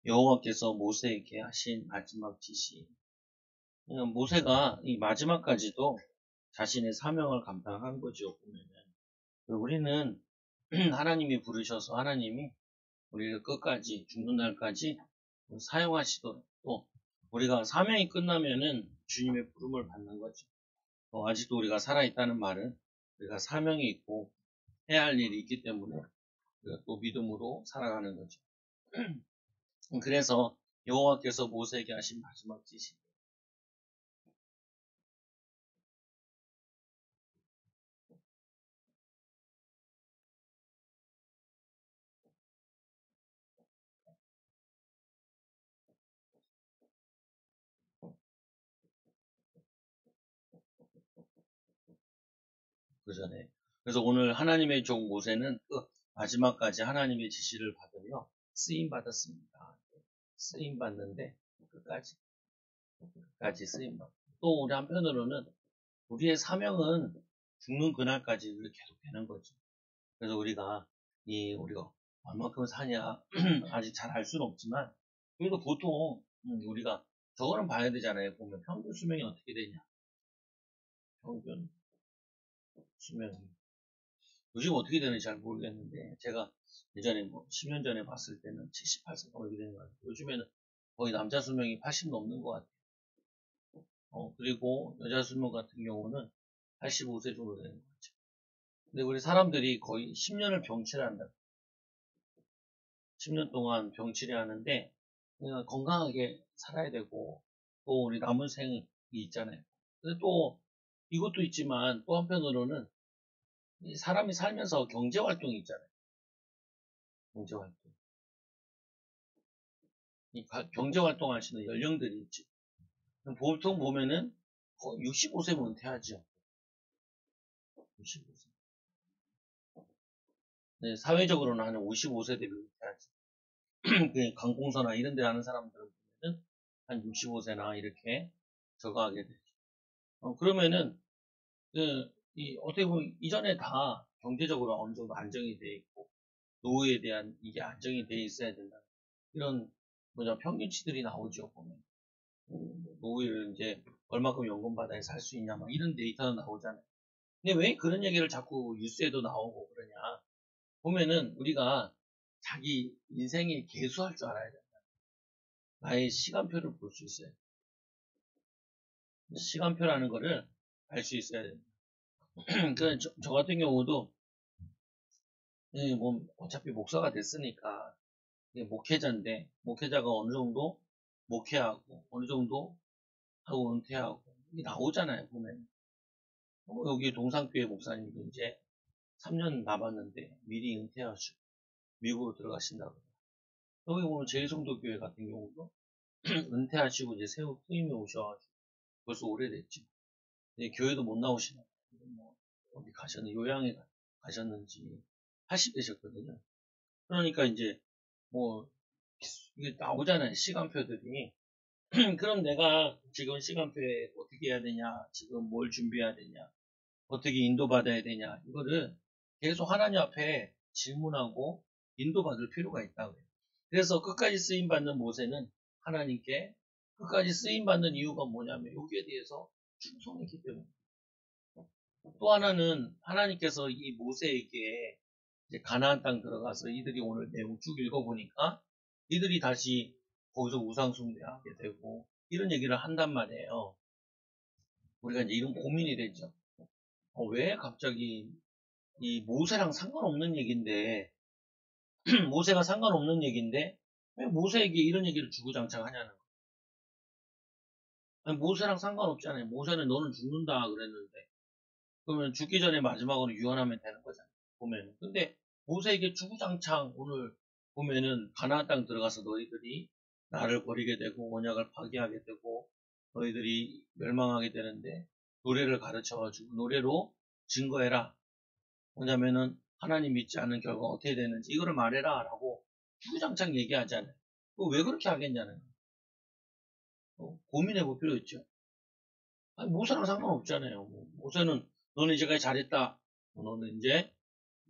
여호와께서 모세에게 하신 마지막 지시. 모세가 이 마지막까지도 자신의 사명을 감당한 거죠. 보면은 우리는 하나님이 부르셔서 하나님이 우리를 끝까지 죽는 날까지 사용하시도록, 또 우리가 사명이 끝나면은 주님의 부름을 받는 거죠. 아직도 우리가 살아있다는 말은 우리가 사명이 있고 해야 할 일이 있기 때문에 우리가 또 믿음으로 살아가는 거죠. 그래서 여호와께서 모세에게 하신 마지막 지시. 그 전에. 그래서 오늘 하나님의 종 모세는 마지막까지 하나님의 지시를 받으며 쓰임 받았습니다. 쓰임 받는데 끝까지 쓰임 받고. 또 우리 한편으로는 우리의 사명은 죽는 그날까지 계속 되는 거죠. 그래서 우리가 얼마큼 사냐 아직 잘 알 수는 없지만, 그래도 보통 우리가 저거는 봐야 되잖아요. 보면 평균 수명이 어떻게 되냐. 평균 수명이 요즘 어떻게 되는지 잘 모르겠는데, 제가 예전에 10년 전에 봤을 때는 78세가 이렇게 되는 것 같아요. 요즘에는 거의 남자 수명이 80 넘는 것 같아요. 그리고 여자 수명 같은 경우는 85세 정도 되는 것 같죠. 근데 우리 사람들이 거의 10년을 병치를 한다. 10년 동안 병치를 하는데, 그냥 건강하게 살아야 되고, 또 우리 남은 생이 있잖아요. 근데 또 이것도 있지만, 또 한편으로는 사람이 살면서 경제활동이 있잖아요. 경제활동. 경제활동 하시는 연령들이 있지. 보통 보면은 65세면 은퇴하죠. 65세. 네, 사회적으로는 한 55세 되면 은퇴하지. 관공서나 이런 데 하는 사람들은 보면은 한 65세나 이렇게 저거하게 되죠. 그러면은, 어떻게 보면 이전에 다 경제적으로 어느 정도 안정이 돼 있고, 노후에 대한 이게 안정이 돼 있어야 된다. 이런, 평균치들이 나오죠, 보면. 노후를 이제 얼마큼 연금 받아야 살 수 있냐, 막 이런 데이터도 나오잖아요. 근데 왜 그런 얘기를 자꾸 뉴스에도 나오고 그러냐. 보면은 우리가 자기 인생에 계수할 줄 알아야 된다. 나의 시간표를 볼 수 있어요. 시간표라는 거를 알 수 있어야 된다. 저 같은 경우도 어차피 목사가 됐으니까 목회자인데, 목회자가 어느 정도 목회하고 어느 정도 하고 은퇴하고 이게 나오잖아요. 보면 여기 동산교회 목사님도 이제 3년 남았는데 미리 은퇴하시고 미국으로 들어가신다고. 여기 보면 제일성도교회 같은 경우도 은퇴하시고 이제 새우 후임이 오셔가지고 벌써 오래됐지. 교회도 못 나오시나. 어디 가셨는지, 요양에 가셨는지 80 되셨거든요. 그러니까 이제 이게 나오잖아요. 시간표들이. 그럼 내가 지금 시간표에 어떻게 해야 되냐, 지금 뭘 준비해야 되냐, 어떻게 인도받아야 되냐, 이거를 계속 하나님 앞에 질문하고 인도받을 필요가 있다고요. 그래서 끝까지 쓰임받는 모세는 하나님께 끝까지 쓰임받는 이유가 뭐냐면 여기에 대해서 충성했기 때문에. 또 하나는 하나님께서 이 모세에게 이제 가나안 땅 들어가서 이들이 오늘 내용 쭉 읽어보니까 이들이 다시 거기서 우상숭배하게 되고 이런 얘기를 한단 말이에요. 우리가 이제 이런 고민이 되죠. 왜 갑자기 이 모세랑 상관없는 얘기인데 모세가 상관없는 얘기인데 왜 모세에게 이런 얘기를 주구장창 하냐는 거예요. 아니, 모세랑 상관없잖아요. 모세는 너는 죽는다 그랬는데 그러면 죽기 전에 마지막으로 유언하면 되는 거잖아요. 보면은. 근데 모세에게 주구장창 오늘 보면은 가나안 땅 들어가서 너희들이 나를 버리게 되고 언약을 파기하게 되고 너희들이 멸망하게 되는데 노래를 가르쳐가지고 노래로 증거해라. 뭐냐면은 하나님 믿지 않는 결과 어떻게 되는지 이거를 말해라 라고 주구장창 얘기하잖아요. 왜 그렇게 하겠냐는 고민해 볼 필요 있죠. 아니, 모세랑 상관없잖아요. 모세는 너는 이제까지 잘했다. 너는 이제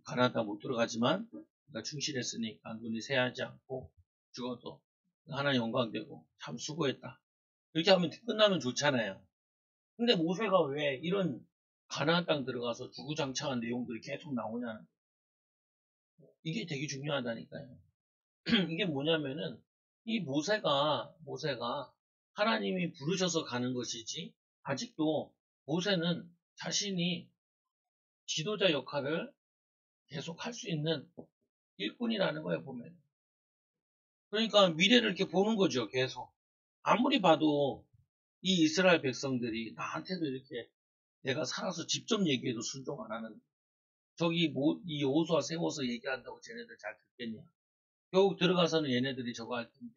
가나안 땅 못 들어가지만 내가 충실했으니까 눈이 새하지 않고 죽어도 하나님 영광되고 참 수고했다. 이렇게 하면 끝나면 좋잖아요. 근데 모세가 왜 이런 가나안 땅 들어가서 주구장창한 내용들이 계속 나오냐는 거예요. 이게 되게 중요하다니까요. 이게 뭐냐면은 이 모세가 하나님이 부르셔서 가는 것이지 아직도 모세는 자신이 지도자 역할을 계속 할 수 있는 일꾼이라는 거예요, 보면. 그러니까 미래를 이렇게 보는 거죠, 계속. 아무리 봐도 이 이스라엘 백성들이 나한테도 이렇게 내가 살아서 직접 얘기해도 순종 안 하는, 저기 이 여호수아 세워서 얘기한다고 쟤네들 잘 듣겠냐. 결국 들어가서는 얘네들이 저거 할 텐데.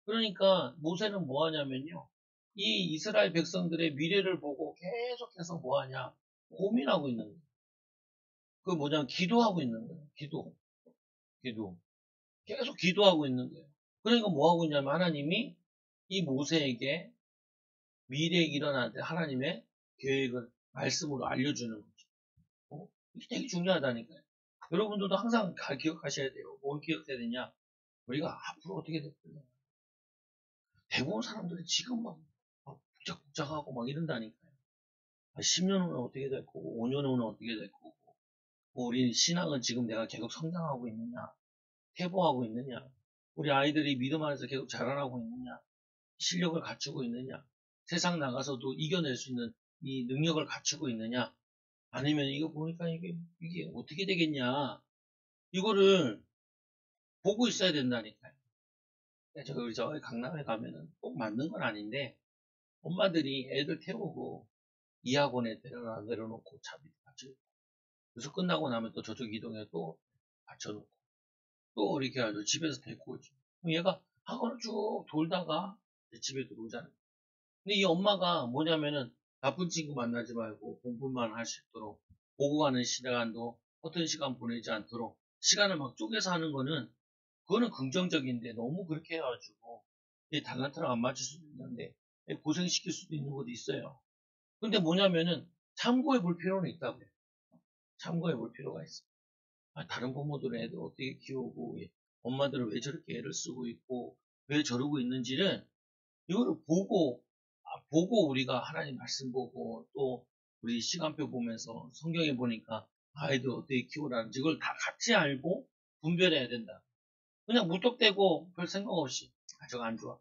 그러니까 모세는 뭐 하냐면요. 이 이스라엘 백성들의 미래를 보고 계속해서 뭐 하냐. 고민하고 있는 거예요. 그 뭐냐면 기도하고 있는 거예요. 기도. 계속 기도하고 있는 거예요. 그러니까 뭐 하고 있냐면 하나님이 이 모세에게 미래에 일어날 때 하나님의 계획을 말씀으로 알려주는 거죠. 이게 되게 중요하다니까요. 여러분들도 항상 기억하셔야 돼요. 뭘 기억해야 되냐? 우리가 앞으로 어떻게 될 거냐. 대부분 사람들이 지금 막 북적북적하고 막 이런다니까요. 10년 후는 어떻게 될 거고, 5년 후는 어떻게 될 거고, 우리 신앙은 지금 내가 계속 성장하고 있느냐, 퇴보하고 있느냐, 우리 아이들이 믿음 안에서 계속 자라나고 있느냐, 실력을 갖추고 있느냐, 세상 나가서도 이겨낼 수 있는 이 능력을 갖추고 있느냐, 아니면 이거 보니까 이게 어떻게 되겠냐, 이거를 보고 있어야 된다니까요. 저 강남에 가면은 꼭 맞는 건 아닌데, 엄마들이 애들 태우고 이 학원에 내려놓고 차 밑에 받쳐놓고, 그래서 끝나고 나면 또 저쪽 이동에 또 받쳐놓고, 또 이렇게 해가지고 집에서 데리고 오지. 그럼 얘가 학원을 쭉 돌다가 집에 들어오잖아요. 근데 이 엄마가 뭐냐면은 나쁜 친구 만나지 말고 공부만 할 수 있도록 보고 가는 시간도 허튼 시간 보내지 않도록 시간을 막 쪼개서 하는 거는 그거는 긍정적인데 너무 그렇게 해가지고 달란트랑 안 맞을 수도 있는데 고생시킬 수도 있는 것도 있어요. 근데 뭐냐면은 참고해 볼 필요는 있다고요. 참고해 볼 필요가 있어. 다른 부모들은 애들 어떻게 키우고 엄마들은 왜 저렇게 애를 쓰고 있고 왜 저러고 있는지를 이거를 보고 우리가 하나님 말씀 보고 또 우리 시간표 보면서 성경에 보니까 아이들 어떻게 키우라는지 이걸 다 같이 알고 분별해야 된다. 그냥 무턱대고 별 생각 없이 저거 안 좋아.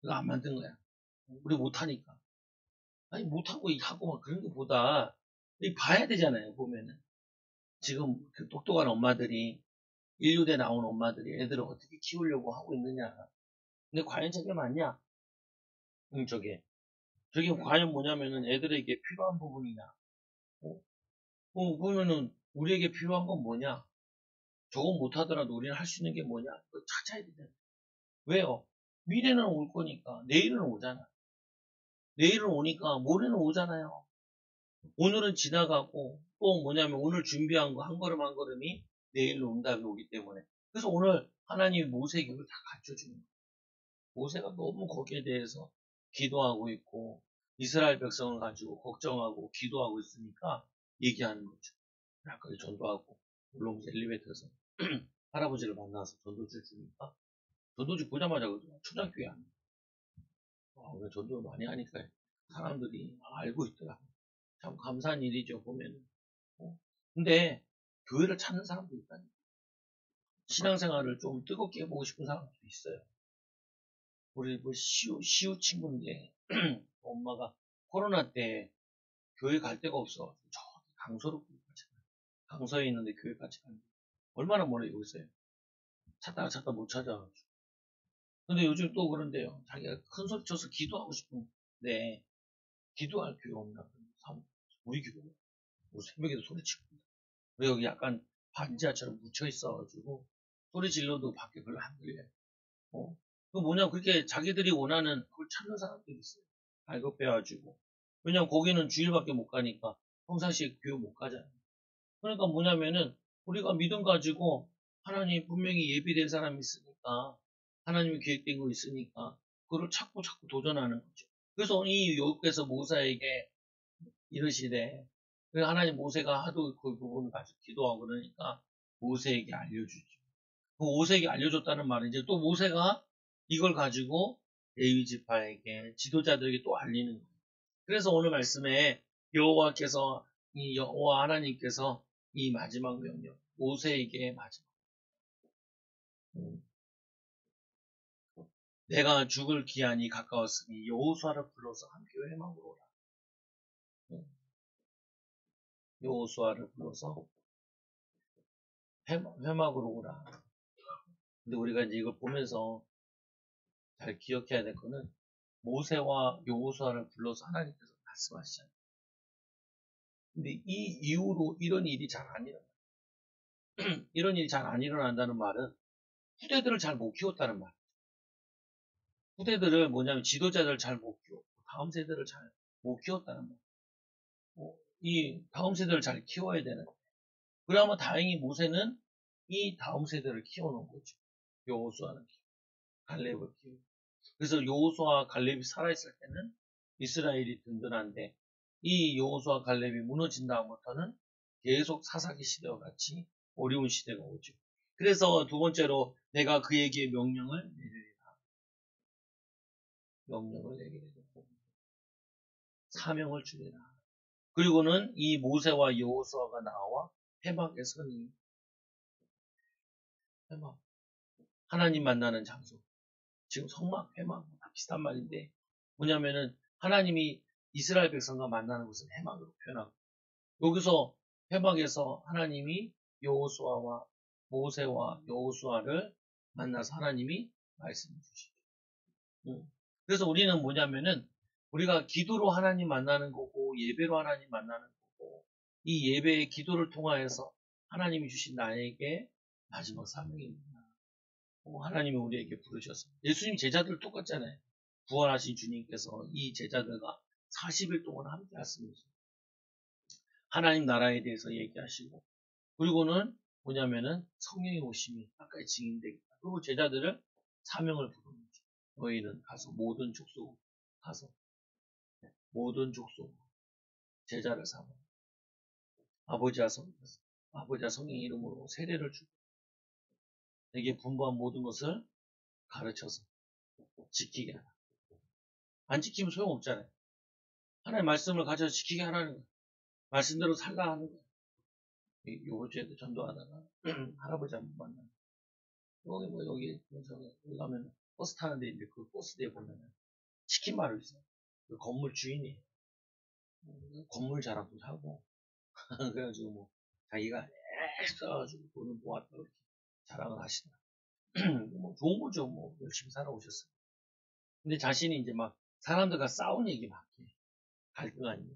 이거 안 만든 거야. 우리 못하니까. 아니 못하고 하고 막 그런 것보다 봐야 되잖아요. 보면은 지금 그 똑똑한 엄마들이 인류대 나온 엄마들이 애들을 어떻게 키우려고 하고 있느냐. 근데 과연 저게 맞냐? 저게 과연 뭐냐면은 애들에게 필요한 부분이냐. 보면은 우리에게 필요한 건 뭐냐? 저건 못하더라도 우리는 할 수 있는 게 뭐냐? 그거 찾아야 되잖아. 왜요? 미래는 올 거니까. 내일은 오잖아. 내일은 오니까 모레는 오잖아요. 오늘은 지나가고 또 뭐냐면 오늘 준비한 거 한 걸음 한 걸음이 내일로 응답이 오기 때문에. 그래서 오늘 하나님이 모세에게 그걸 다 가르쳐주는 거예요. 모세가 너무 거기에 대해서 기도하고 있고 이스라엘 백성을 가지고 걱정하고 기도하고 있으니까 얘기하는 거죠. 약간 전도하고 물론 엘리베이터에서 할아버지를 만나서 전도지 주니까 전도지 보자마자 초장교회 안 왜 전도를 많이 하니까 사람들이 알고 있더라고. 참 감사한 일이죠 보면은. 근데 교회를 찾는 사람도 있다니. 신앙생활을 좀 뜨겁게 해보고 싶은 사람도 있어요. 우리 뭐 시우 친구인데 엄마가 코로나 때 교회 갈 데가 없어. 저 강서로 갔잖아요. 강서에 있는데 교회 같이 가는 얼마나 멀어요 여기서요. 찾다 못 찾아가지고. 근데 요즘 또 그런데요. 자기가 큰 소리 쳐서 기도하고 싶은데 기도할 교회 없나? 우리 교회 우리 새벽에도 소리치고 우리 여기 약간 반지하처럼 묻혀 있어가지고 소리 질러도 밖에 별로 안 들려요. 그 뭐냐 그렇게 자기들이 원하는 그걸 찾는 사람들이 있어요. 발급해가지고. 왜냐면 거기는 주일밖에 못 가니까 평상시에 교회 못 가잖아요. 그러니까 뭐냐면은 우리가 믿음 가지고 하나님 분명히 예비된 사람이 있으니까 하나님이 계획된 거 있으니까 그걸 찾고 도전하는 거죠. 그래서 이 여기서 모세에게 이러시되 하나님 모세가 하도 그 부분을 가지고 기도하고 그러니까 모세에게 알려주죠. 그 모세에게 알려줬다는 말은 이제 또 모세가 이걸 가지고 레위 지파에게 지도자들에게 또 알리는 거예요. 그래서 오늘 말씀에 여호와께서 이 여호와 하나님께서 이 마지막 명령 모세에게 마지막 내가 죽을 기한이 가까웠으니 여호수아를 불러서 함께 회막으로 오라. 여호수아를 불러서 회막으로 오라. 근데 우리가 이제 이걸 보면서 잘 기억해야 될 거는 모세와 여호수아를 불러서 하나님께서 말씀하시잖아요. 근데 이 이후로 이런 일이 잘 안 일어나. 이런 일이 잘 안 일어난다는 말은 후대들을 잘 못 키웠다는 말. 후대들을 뭐냐면 지도자들을 잘 못 키웠고 다음 세대를 잘 못 키웠다는 말. 이 다음 세대를 잘 키워야 되는. 그러면 다행히 모세는 이 다음 세대를 키워놓은 거죠. 여호수아는 갈렙을 키우고. 그래서 여호수아 갈렙이 살아있을 때는 이스라엘이 든든한데 이 여호수아 갈렙이 무너진 다음부터는 계속 사사기 시대와 같이 어려운 시대가 오죠. 그래서 두 번째로 내가 그에게 명령을 내리리라. 명령을 내리리라. 사명을 주리라. 그리고는 이 모세와 여호수아가 나와 회막에 서니 회막 하나님 만나는 장소. 지금 성막, 회막 다 비슷한 말인데 뭐냐면은 하나님이 이스라엘 백성과 만나는 것은 회막으로 표현하고 여기서 회막에서 하나님이 여호수아와 모세와 여호수아를 만나서 하나님이 말씀해 주시죠. 그래서 우리는 뭐냐면은 우리가 기도로 하나님 만나는 거고 예배로 하나님 만나는 거고 이 예배의 기도를 통하여서 하나님이 주신 나에게 마지막 사명입니다. 하나님이 우리에게 부르셔서 예수님 제자들 똑같잖아요. 부활하신 주님께서 이 제자들과 40일 동안 함께 하시면서 하나님 나라에 대해서 얘기하시고 그리고는 뭐냐면은 성령의 오심이 가까이 증인되겠다. 그리고 제자들을 사명을 부르는 거죠. 너희는 가서 모든 족속 가서 모든 족속 제자를 삼아 아버지와 성령 이름으로 세례를 주고 내게 분부한 모든 것을 가르쳐서 지키게 하라. 안 지키면 소용없잖아요. 하나님의 말씀을 가져서 지키게 하라는 거예요. 말씀대로 살라 하는 거예요. 요번 주에도 전도하다가 할아버지 한 번 만나요. 여기 가면 버스 타는데 이제 그 버스 뒤에 보면은 치킨 마을 있어요. 그 건물 주인이 건물 자랑도 하고 그래가지고 뭐 자기가 써가지고 돈을 모았다 이렇게 자랑을 하시더라. 뭐 좋은 거죠. 뭐 열심히 살아오셨어요. 근데 자신이 이제 막 사람들과 싸운 얘기 막 해. 갈등 아니에요.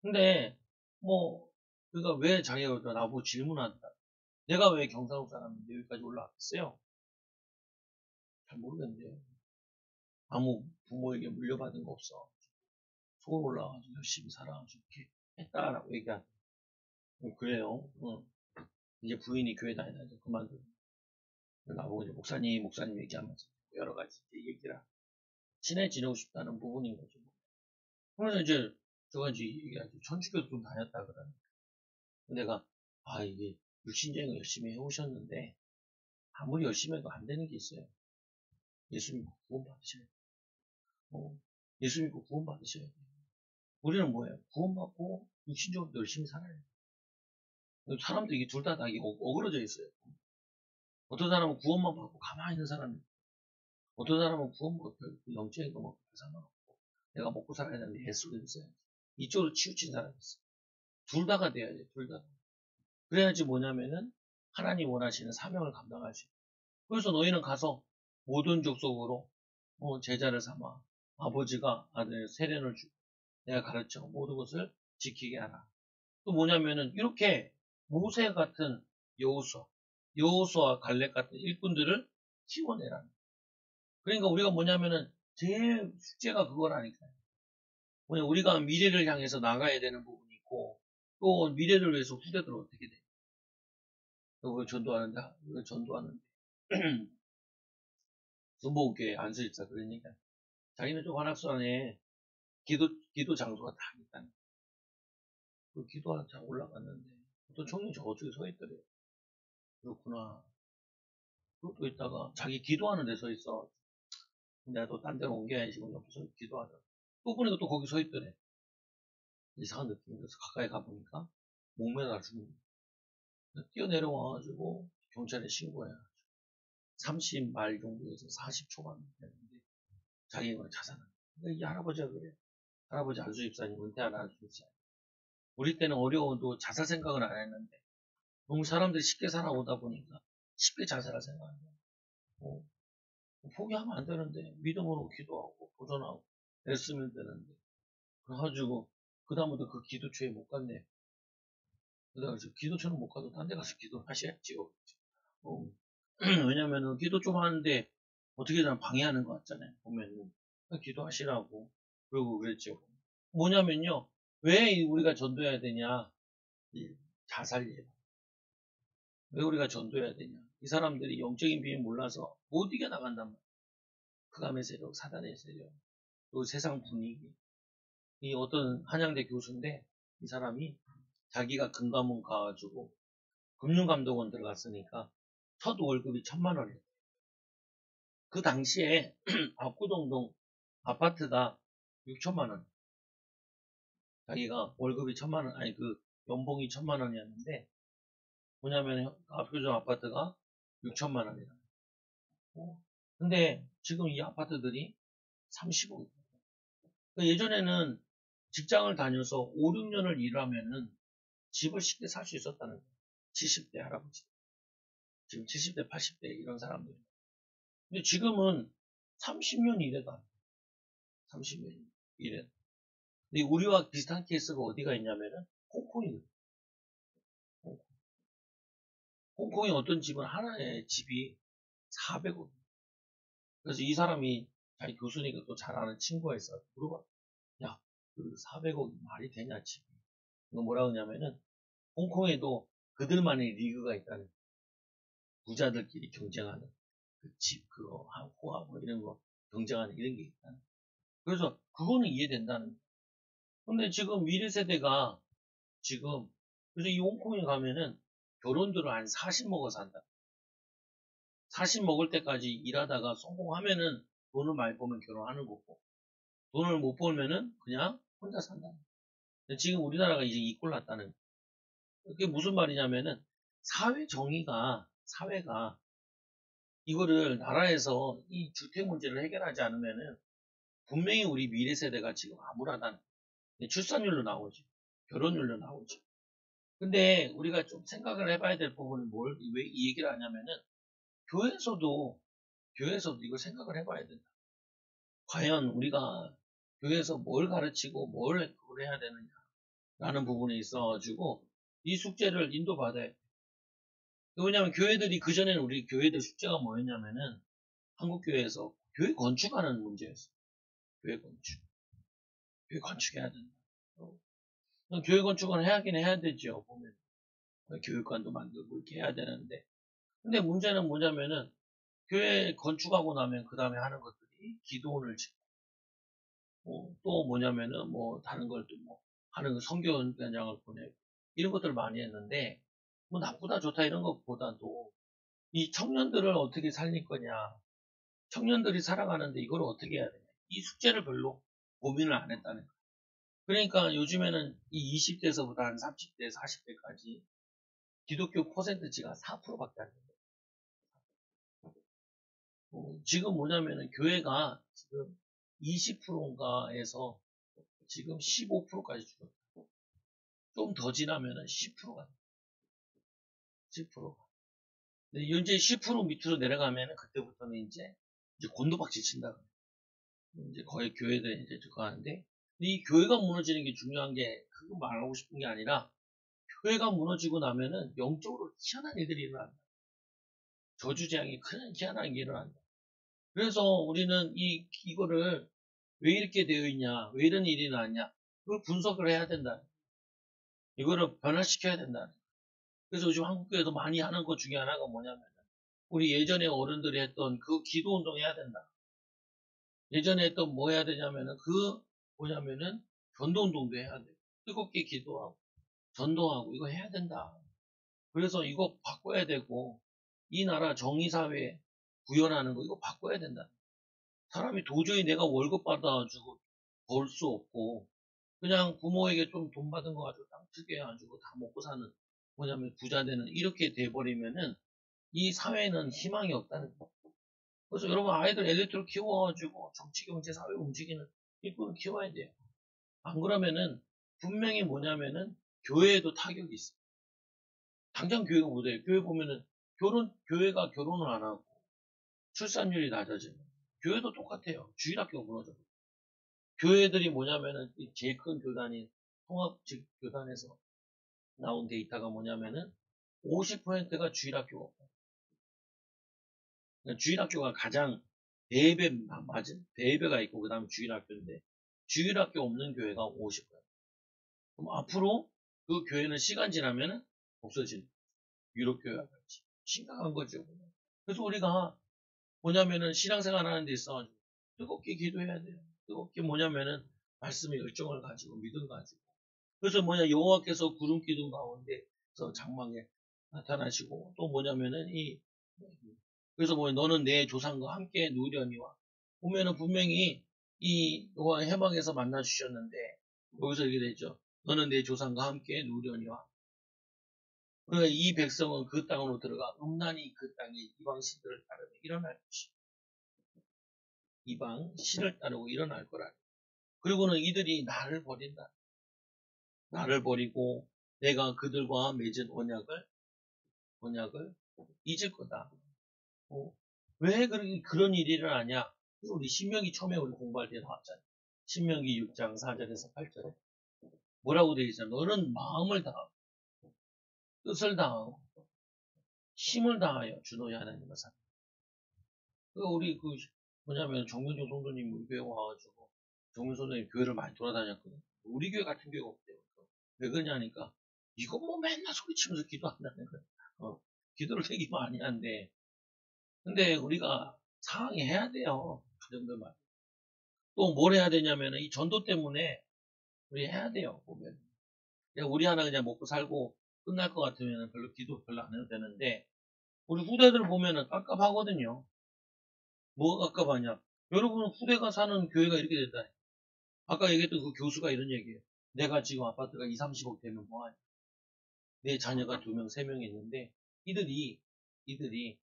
근데 뭐 그러니까 왜 자기가 나보고 질문한다. 내가 왜 경상도 사람인데 여기까지 올라왔겠어요? 잘 모르겠는데요. 아무 부모에게 물려받은 거 없어. 서울 올라와가지고 열심히 살아가지고 이렇게 했다라고 얘기하고 그래요. 이제 부인이 교회 다니다가 그만두고 나보고 이제 목사님 얘기하면서 여러 가지 얘기를 친해지고 싶다는 부분인 거죠. 그래서 이제 제가 이제 얘기하죠. 천주교 좀 다녔다 그러니까 내가 이게 육신적인 열심히 해오셨는데 아무리 열심히 해도 안 되는 게 있어요. 예수 믿고 구원 받으셔야 돼요. 예수 믿고 구원 받으셔야 돼요. 우리는 뭐예요? 구원 받고 육신적으로 열심히 살아요. 사람들이 이게 둘 다 어그러져 있어요. 어떤 사람은 구원만 받고 가만히 있는 사람이 있고, 어떤 사람은 구원 받고 영적인 거 먹고 상관없고, 내가 먹고 살아야 되는데 예수를 믿어야지. 이쪽으로 치우친 사람이 있어. 둘 다가 돼야지, 둘 다. 그래야지 뭐냐면은 하나님 원하시는 사명을 감당할 수 있고. 그래서 너희는 가서 모든 족속으로 제자를 삼아 아버지가 아들 세례를 주고 내가 가르쳐 모든 것을 지키게 하라. 또 뭐냐면은 이렇게 모세 같은 여호수아 갈렙 같은 일꾼들을 키워내라는. 그러니까 우리가 뭐냐면은 제일 숙제가 그거라니까요. 뭐냐 우리가 미래를 향해서 나가야 되는 부분이 있고 또 미래를 위해서 후대들 어떻게 돼? 이거 전도하는데 순복음교회 안수집사 그러니까 자기는 좀 관악수 안에 기도 장소가 다 있다는. 그 기도하는 잘 올라갔는데 어떤 청년이 저쪽에 서 있더래요. 그렇구나. 그것도 있다가 자기 기도하는 데 서 있어. 내가 또 딴 데로 옮겨야지. 옆에서 기도하더라. 또 보니까 또 거기 서 있더래. 이상한 느낌이 들어서 가까이 가보니까 목매달아 죽는 거야. 뛰어내려와가지고 경찰에 신고해. 30말 정도에서 40 초반 됐는데 자기가 자살한. 이 할아버지가 그래. 할아버지 안수집사님, 은퇴한 안수집사님. 우리 때는 어려워도 자살 생각을 안 했는데 너무 사람들이 쉽게 살아오다 보니까 쉽게 자살할 생각을 해요. 포기하면 안 되는데 믿음으로 기도하고 도전하고 애쓰면 되는데 그래가지고 그 다음부터 그 기도처에 못 갔네. 그래서 기도처는 못 가도 딴 데 가서 기도하셔야지. 왜냐면은 기도 좀 하는데 어떻게든 방해하는 것 같잖아요. 보면은 기도하시라고 그러고 그랬죠. 뭐냐면요. 왜 우리가 전도해야 되냐? 자살 예방. 왜 우리가 전도해야 되냐? 이 사람들이 영적인 비밀 몰라서 못 이겨나간단 말이야. 흑암의 세력, 사단의 세력, 또 세상 분위기. 이 어떤 한양대 교수인데 이 사람이 자기가 금감원 가가지고 금융감독원 들어갔으니까 첫 월급이 1,000만 원이에요. 그 당시에 압구정동 아파트가 6천만 원. 자기가 월급이 1,000만 원, 아니 그 연봉이 1,000만 원이었는데 뭐냐면 압구정 아파트가 6천만 원이라. 근데 지금 이 아파트들이 30억. 예전에는 직장을 다녀서 5, 6년을 일하면은 집을 쉽게 살 수 있었다는 거예요. 70대 할아버지. 지금 70대, 80대 이런 사람들. 근데 지금은 30년 일해도 안 돼. 30년 일해도. 근데 우리와 비슷한 케이스가 어디가 있냐면은 홍콩이. 홍콩의 어떤 집은 하나의 집이 400억. 그래서 이 사람이 자기 교수니까 또 잘 아는 친구가 있어. 물어봐. 야, 그 400억이 말이 되냐, 집이. 이거 뭐라 그러냐면은 홍콩에도 그들만의 리그가 있다는. 부자들끼리 경쟁하는 그 집, 그거, 호화, 뭐 이런 거 경쟁하는 이런 게 있다는. 그래서 그거는 이해된다는 거예요. 근데 지금 미래 세대가 지금, 그래서 이 홍콩에 가면은 결혼들을 한 40 먹어서 한다. 40 먹을 때까지 일하다가 성공하면은 돈을 많이 벌면 결혼하는 거고, 돈을 못 벌면은 그냥 혼자 산다. 지금 우리나라가 이제 이 꼴 났다는. 그게 무슨 말이냐면은 사회 정의가, 사회가 이거를 나라에서 이 주택 문제를 해결하지 않으면은 분명히 우리 미래 세대가 지금 암울하다는. 출산율로 나오죠. 결혼율로 나오죠. 근데 우리가 좀 생각을 해봐야 될 부분은 왜 이 얘기를 하냐면은 교회에서도 이걸 생각을 해봐야 된다. 과연 우리가 교회에서 뭘 가르치고 뭘 그걸 해야 되느냐라는 부분에 있어가지고 이 숙제를 인도받아야 돼. 왜냐하면 교회들이 그전에는 우리 교회들 숙제가 뭐였냐면은 한국교회에서 교회 건축하는 문제였어. 교회 건축. 교회 건축해야 된다. 교회 건축은 해야긴 해야 되죠. 보면 교육관도 만들고 이렇게 해야 되는데, 근데 문제는 뭐냐면은 교회 건축하고 나면 그 다음에 하는 것들이 기도원을 짓고, 또 뭐냐면은 뭐 다른 걸 또 뭐 하는 거 선교연장을 보내고 이런 것들을 많이 했는데, 뭐 나쁘다 좋다 이런 것보다도 이 청년들을 어떻게 살릴 거냐, 청년들이 살아가는데 이걸 어떻게 해야 되냐, 이 숙제를 별로 고민을 안 했다는 거예요. 그러니까 요즘에는 이 20대에서부터 한 30대, 40대까지 기독교 퍼센트지가 4%밖에 안 돼요. 지금 뭐냐면은 교회가 지금 20%인가에서 지금 15%까지 줄었다. 좀 더 지나면은 10%가 돼요. 10%가. 근데 현재 10% 밑으로 내려가면은 그때부터는 이제 곤두박질 친다. 이제 거의 교회들이 이제 들어가는데, 이 교회가 무너지는 게 중요한 게 그거 말하고 싶은 게 아니라 교회가 무너지고 나면은 영적으로 희한한 일들이 일어난다. 저주재앙이 큰 희한한 게 일어난다. 그래서 우리는 이거를 왜 이렇게 되어 있냐, 왜 이런 일이 나냐, 그걸 분석을 해야 된다. 이거를 변화시켜야 된다. 그래서 요즘 한국교회도 많이 하는 것 중에 하나가 뭐냐면, 우리 예전에 어른들이 했던 그 기도 운동 해야 된다. 예전에 했던 뭐 해야 되냐면은 뭐냐면은 전도 운동도 해야 돼. 뜨겁게 기도하고 전도하고 이거 해야 된다. 그래서 이거 바꿔야 되고, 이 나라 정의사회 구현하는 거 이거 바꿔야 된다. 사람이 도저히 내가 월급 받아가지고 벌 수 없고 그냥 부모에게 좀 돈 받은 거 가지고 땅 투기해가지고 다 먹고 사는 뭐냐면 부자 되는 이렇게 돼버리면은 이 사회는 희망이 없다는 거. 그래서 여러분 아이들 엘리트로 키워가지고 정치, 경제, 사회 움직이는 일꾼을 키워야 돼요. 안 그러면은 분명히 뭐냐면은 교회에도 타격이 있어. 당장 교회가 못해요. 교회 보면은 교회가 결혼을 안 하고 출산율이 낮아지면 교회도 똑같아요. 주일학교가 무너져. 교회들이 뭐냐면은 제일 큰 교단인 통합직 교단에서 나온 데이터가 뭐냐면은 50%가 주일학교가 없고 그러니까 주일학교가 가장 대배 맞은 대배가 있고 그 다음에 주일학교인데 주일학교 없는 교회가 50%. 그럼 앞으로 그 교회는 시간 지나면은 없어지는 유럽교회와 같이 심각한 거죠. 그래서 우리가 뭐냐면은 신앙생활 하는 데 있어 뜨겁게 기도해야 돼요. 뜨겁게 뭐냐면은 말씀의 열정을 가지고 믿음 가지고 그래서 여호와께서 구름 기둥 가운데서 장막에 나타나시고 또 뭐냐면은 그래서 너는 내 조상과 함께 누려니와 보면은 분명히 이 여호와 해막에서 만나 주셨는데 여기서 이렇게 되죠. 너는 내 조상과 함께 누려니와 그러니까 이 백성은 그 땅으로 들어가 음란히 그 땅에 이방 신들을 따르며 일어날 것이 이방 신을 따르고 일어날 거라. 그리고는 이들이 나를 버린다. 나를 버리고 내가 그들과 맺은 언약을 잊을 거다. 왜 그런 일이 일어나냐? 우리 신명기 처음에 우리 공부할 때 나왔잖아요. 신명기 6장 4절에서 8절에 뭐라고 되어 있잖아요. 너는 마음을 다하고 뜻을 다하고 힘을 다하여 주 너희 하나님을 사랑. 우리 뭐냐면 정문종 성도님 우리 교회 와가지고 정문 선생님 교회를 많이 돌아다녔거든요. 우리 교회 같은 교회가 없대요. 왜 그러냐니까 이거 맨날 소리치면서 기도한다는 거예요. 기도를 되게 많이 한대. 근데 우리가 상황이 해야 돼요. 그 정도만. 또 뭘 해야 되냐면 이 전도 때문에 우리 해야 돼요. 보면 우리 하나 그냥 먹고 살고 끝날 것 같으면 기도 별로 안 해도 되는데 우리 후대들 보면은 깝깝하거든요. 뭐가 깝깝하냐? 여러분 후대가 사는 교회가 이렇게 됐다. 아까 얘기했던 그 교수가 이런 얘기예요. 내가 지금 아파트가 2, 30억 되면 뭐하냐? 내 자녀가 2명, 3명 있는데 이들이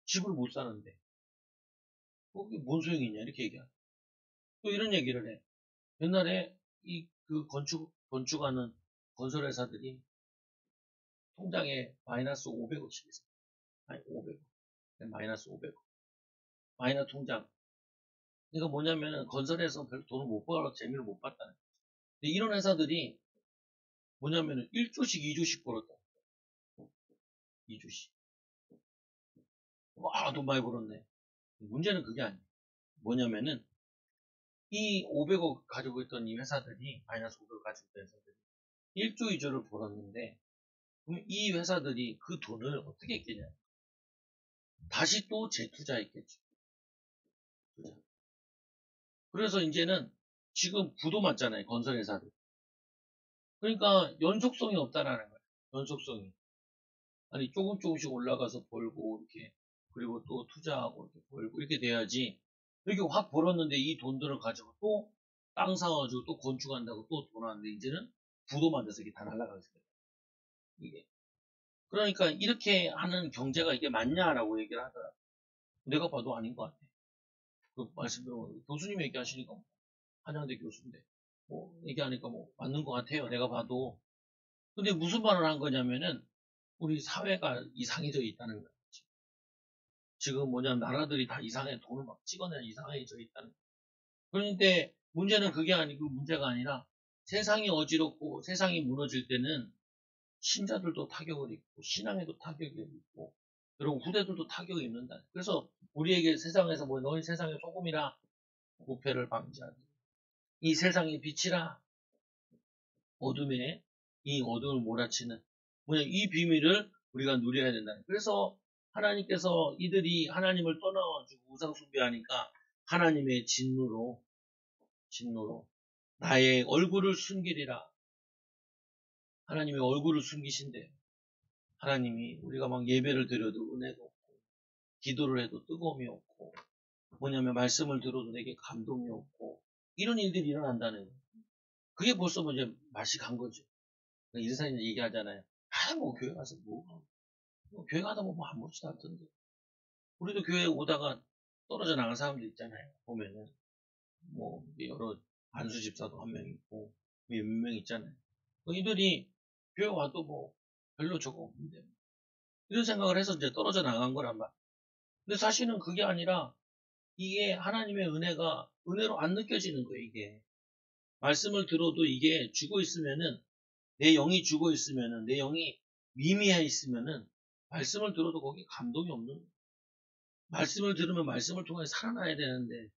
집을 못 사는데 그게 뭔 소용이 있냐 이렇게 얘기하고 또 이런 얘기를 해. 옛날에 그 건축하는 건설회사들이 통장에 마이너스 500억씩 있어. 아니 500억. 마이너스 500억. 마이너스 통장. 이거 뭐냐면은 건설에서 별 돈을 못 벌어 재미를 못 봤다는 거지. 근데 이런 회사들이 뭐냐면은 1조씩 2조씩 벌었다. 2조씩. 와, 돈 많이 벌었네. 문제는 그게 아니야. 뭐냐면은 이 500억 가지고 있던 이 회사들이 마이너스 500억 가지고 있던 회사들이 1조 2조를 벌었는데 그럼 이 회사들이 그 돈을 어떻게 했겠냐? 다시 또 재투자했겠죠. 투자. 그래서 이제는 지금 부도 맞잖아요. 건설회사들. 그러니까 연속성이 없다라는 거예요. 연속성이. 아니 조금씩 올라가서 벌고 이렇게 그리고 또 투자하고 이렇게 벌고 이렇게 돼야지 이렇게 확 벌었는데 이 돈들을 가지고 또 땅 사가지고 또 건축한다고 또 돈 하는데 이제는 부도 만들어서 이게 다 날아가게 생겼다. 이게. 그러니까 이렇게 하는 경제가 이게 맞냐라고 얘기를 하더라고. 내가 봐도 아닌 것 같아. 그 말씀 들어보면 교수님 얘기하시니까 한양대 교수인데 얘기하니까 맞는 것 같아요. 내가 봐도. 근데 무슨 말을 한 거냐면은 우리 사회가 이상해져 있다는 거예요. 지금 나라들이 다 이상해 돈을 막 찍어내야 이상해져 있다는 거예요. 그런데 문제는 그게 아니고 문제가 아니라 세상이 어지럽고 세상이 무너질 때는 신자들도 타격을 입고 신앙에도 타격이 있고 여러분 후대들도 타격을 입는다. 그래서 우리에게 세상에서 너희 세상의 소금이라 부패를 방지하기 이 세상의 빛이라 어둠에 이 어둠을 몰아치는 이 비밀을 우리가 누려야 된다. 그래서 하나님께서 이들이 하나님을 떠나가지고 우상 숭배하니까 하나님의 진노로 나의 얼굴을 숨기리라. 하나님의 얼굴을 숨기신대요. 하나님이 우리가 막 예배를 드려도 은혜가 없고 기도를 해도 뜨거움이 없고, 뭐냐면 말씀을 들어도 내게 감동이 없고, 이런 일들이 일어난다는 거예요. 그게 벌써 뭐 이제 맛이 간 거죠. 인사님 얘기하잖아요. 뭐 교회 가서 뭐 교회 가다 보면 아무렇지도 않던데. 우리도 교회 오다가 떨어져 나간 사람들 있잖아요. 보면은 뭐 여러 안수 집사도 한 명 있고 몇 명 있잖아요. 이들이 교회 와도 뭐 별로 저거 없는데 이런 생각을 해서 이제 떨어져 나간 거란 말. 근데 사실은 그게 아니라 이게 하나님의 은혜가 은혜로 안 느껴지는 거예요. 이게 말씀을 들어도 이게 죽어 있으면은 내 영이 죽어 있으면은 내 영이 미미해 있으면은 말씀을 들어도 거기 감동이 없는 거예요. 말씀을 들으면 말씀을 통해 살아나야 되는데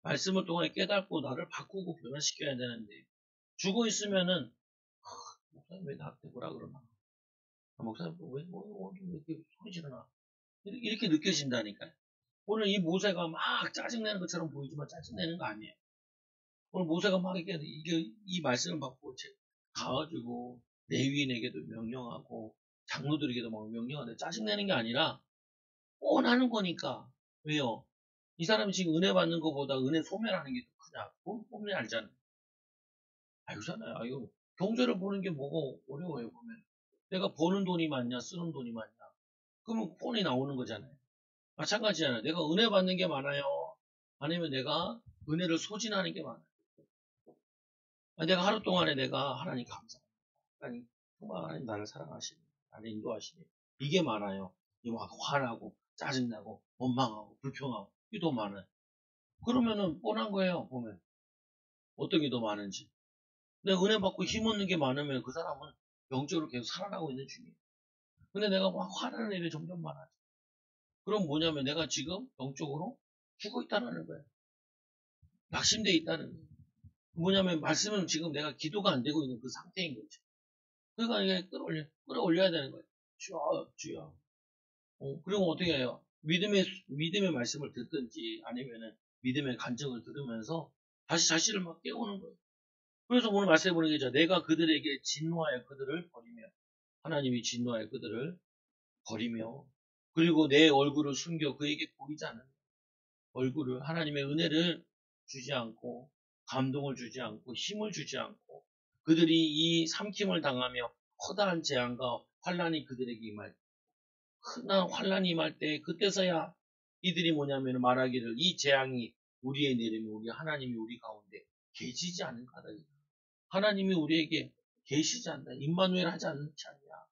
말씀을 통해 깨닫고 나를 바꾸고 변화시켜야 되는데 죽어 있으면은 목사님 왜 나한테 뭐라 그러나 목사님 왜 이렇게 소리 지르나 이렇게 느껴진다니까요. 오늘 이 모세가 막 짜증내는 것처럼 보이지만 짜증내는 거 아니에요. 오늘 모세가 막 이게 이 말씀을 받고 가가지고 레위인에게도 명령하고 장로들에게도 막 명령하는데 짜증내는 게 아니라 원하는 거니까. 왜요? 이 사람이 지금 은혜 받는 것보다 은혜 소멸하는 게 더 크냐? 뻔히 알잖아요. 알잖아요. 이거 경제를 보는 게 뭐가 어려워요, 보면. 내가 버는 돈이 많냐, 쓰는 돈이 많냐. 그러면 뻔히 나오는 거잖아요. 마찬가지잖아요. 내가 은혜 받는 게 많아요. 아니면 내가 은혜를 소진하는 게 많아요. 내가 하루 동안에 내가 하나님 감사합니다. 하나님, 정말 하나님 나를 사랑하시네. 나를 인도하시네. 이게 많아요. 이 막 화나고, 짜증나고, 원망하고, 불평하고. 이게 더 많아요. 그러면은 뻔한 거예요, 보면. 어떤 게 더 많은지. 내가 은혜 받고 힘 얻는 게 많으면 그 사람은 영적으로 계속 살아나고 있는 중이에요. 근데 내가 막 화나는 일이 점점 많아져. 그럼 뭐냐면 내가 지금 영적으로 죽어 있다는 거예요. 낙심되어 있다는 거예요. 뭐냐면 말씀은 지금 내가 기도가 안 되고 있는 그 상태인 거죠. 그러니까 이게 끌어올려야 되는 거예요. 주여. 그리고 어떻게 해요? 믿음의 말씀을 듣든지 아니면은 믿음의 간증을 들으면서 다시 자신을 막 깨우는 거예요. 그래서 오늘 말씀해 보는 게 있죠. 내가 그들에게 진노하여 그들을 버리며 하나님이 진노하여 그들을 버리며 그리고 내 얼굴을 숨겨 그에게 보이지 않는 얼굴을 하나님의 은혜를 주지 않고 감동을 주지 않고 힘을 주지 않고 그들이 이 삼킴을 당하며 커다란 재앙과 환란이 그들에게 임할 흔한 환란이 임할 때 그때서야 이들이 뭐냐면 말하기를 이 재앙이 우리에 내리면 우리 하나님이 우리 가운데 계시지 않은 까닭이다. 하나님이 우리에게 계시지 않다. 임마누엘 하지 않지 않냐.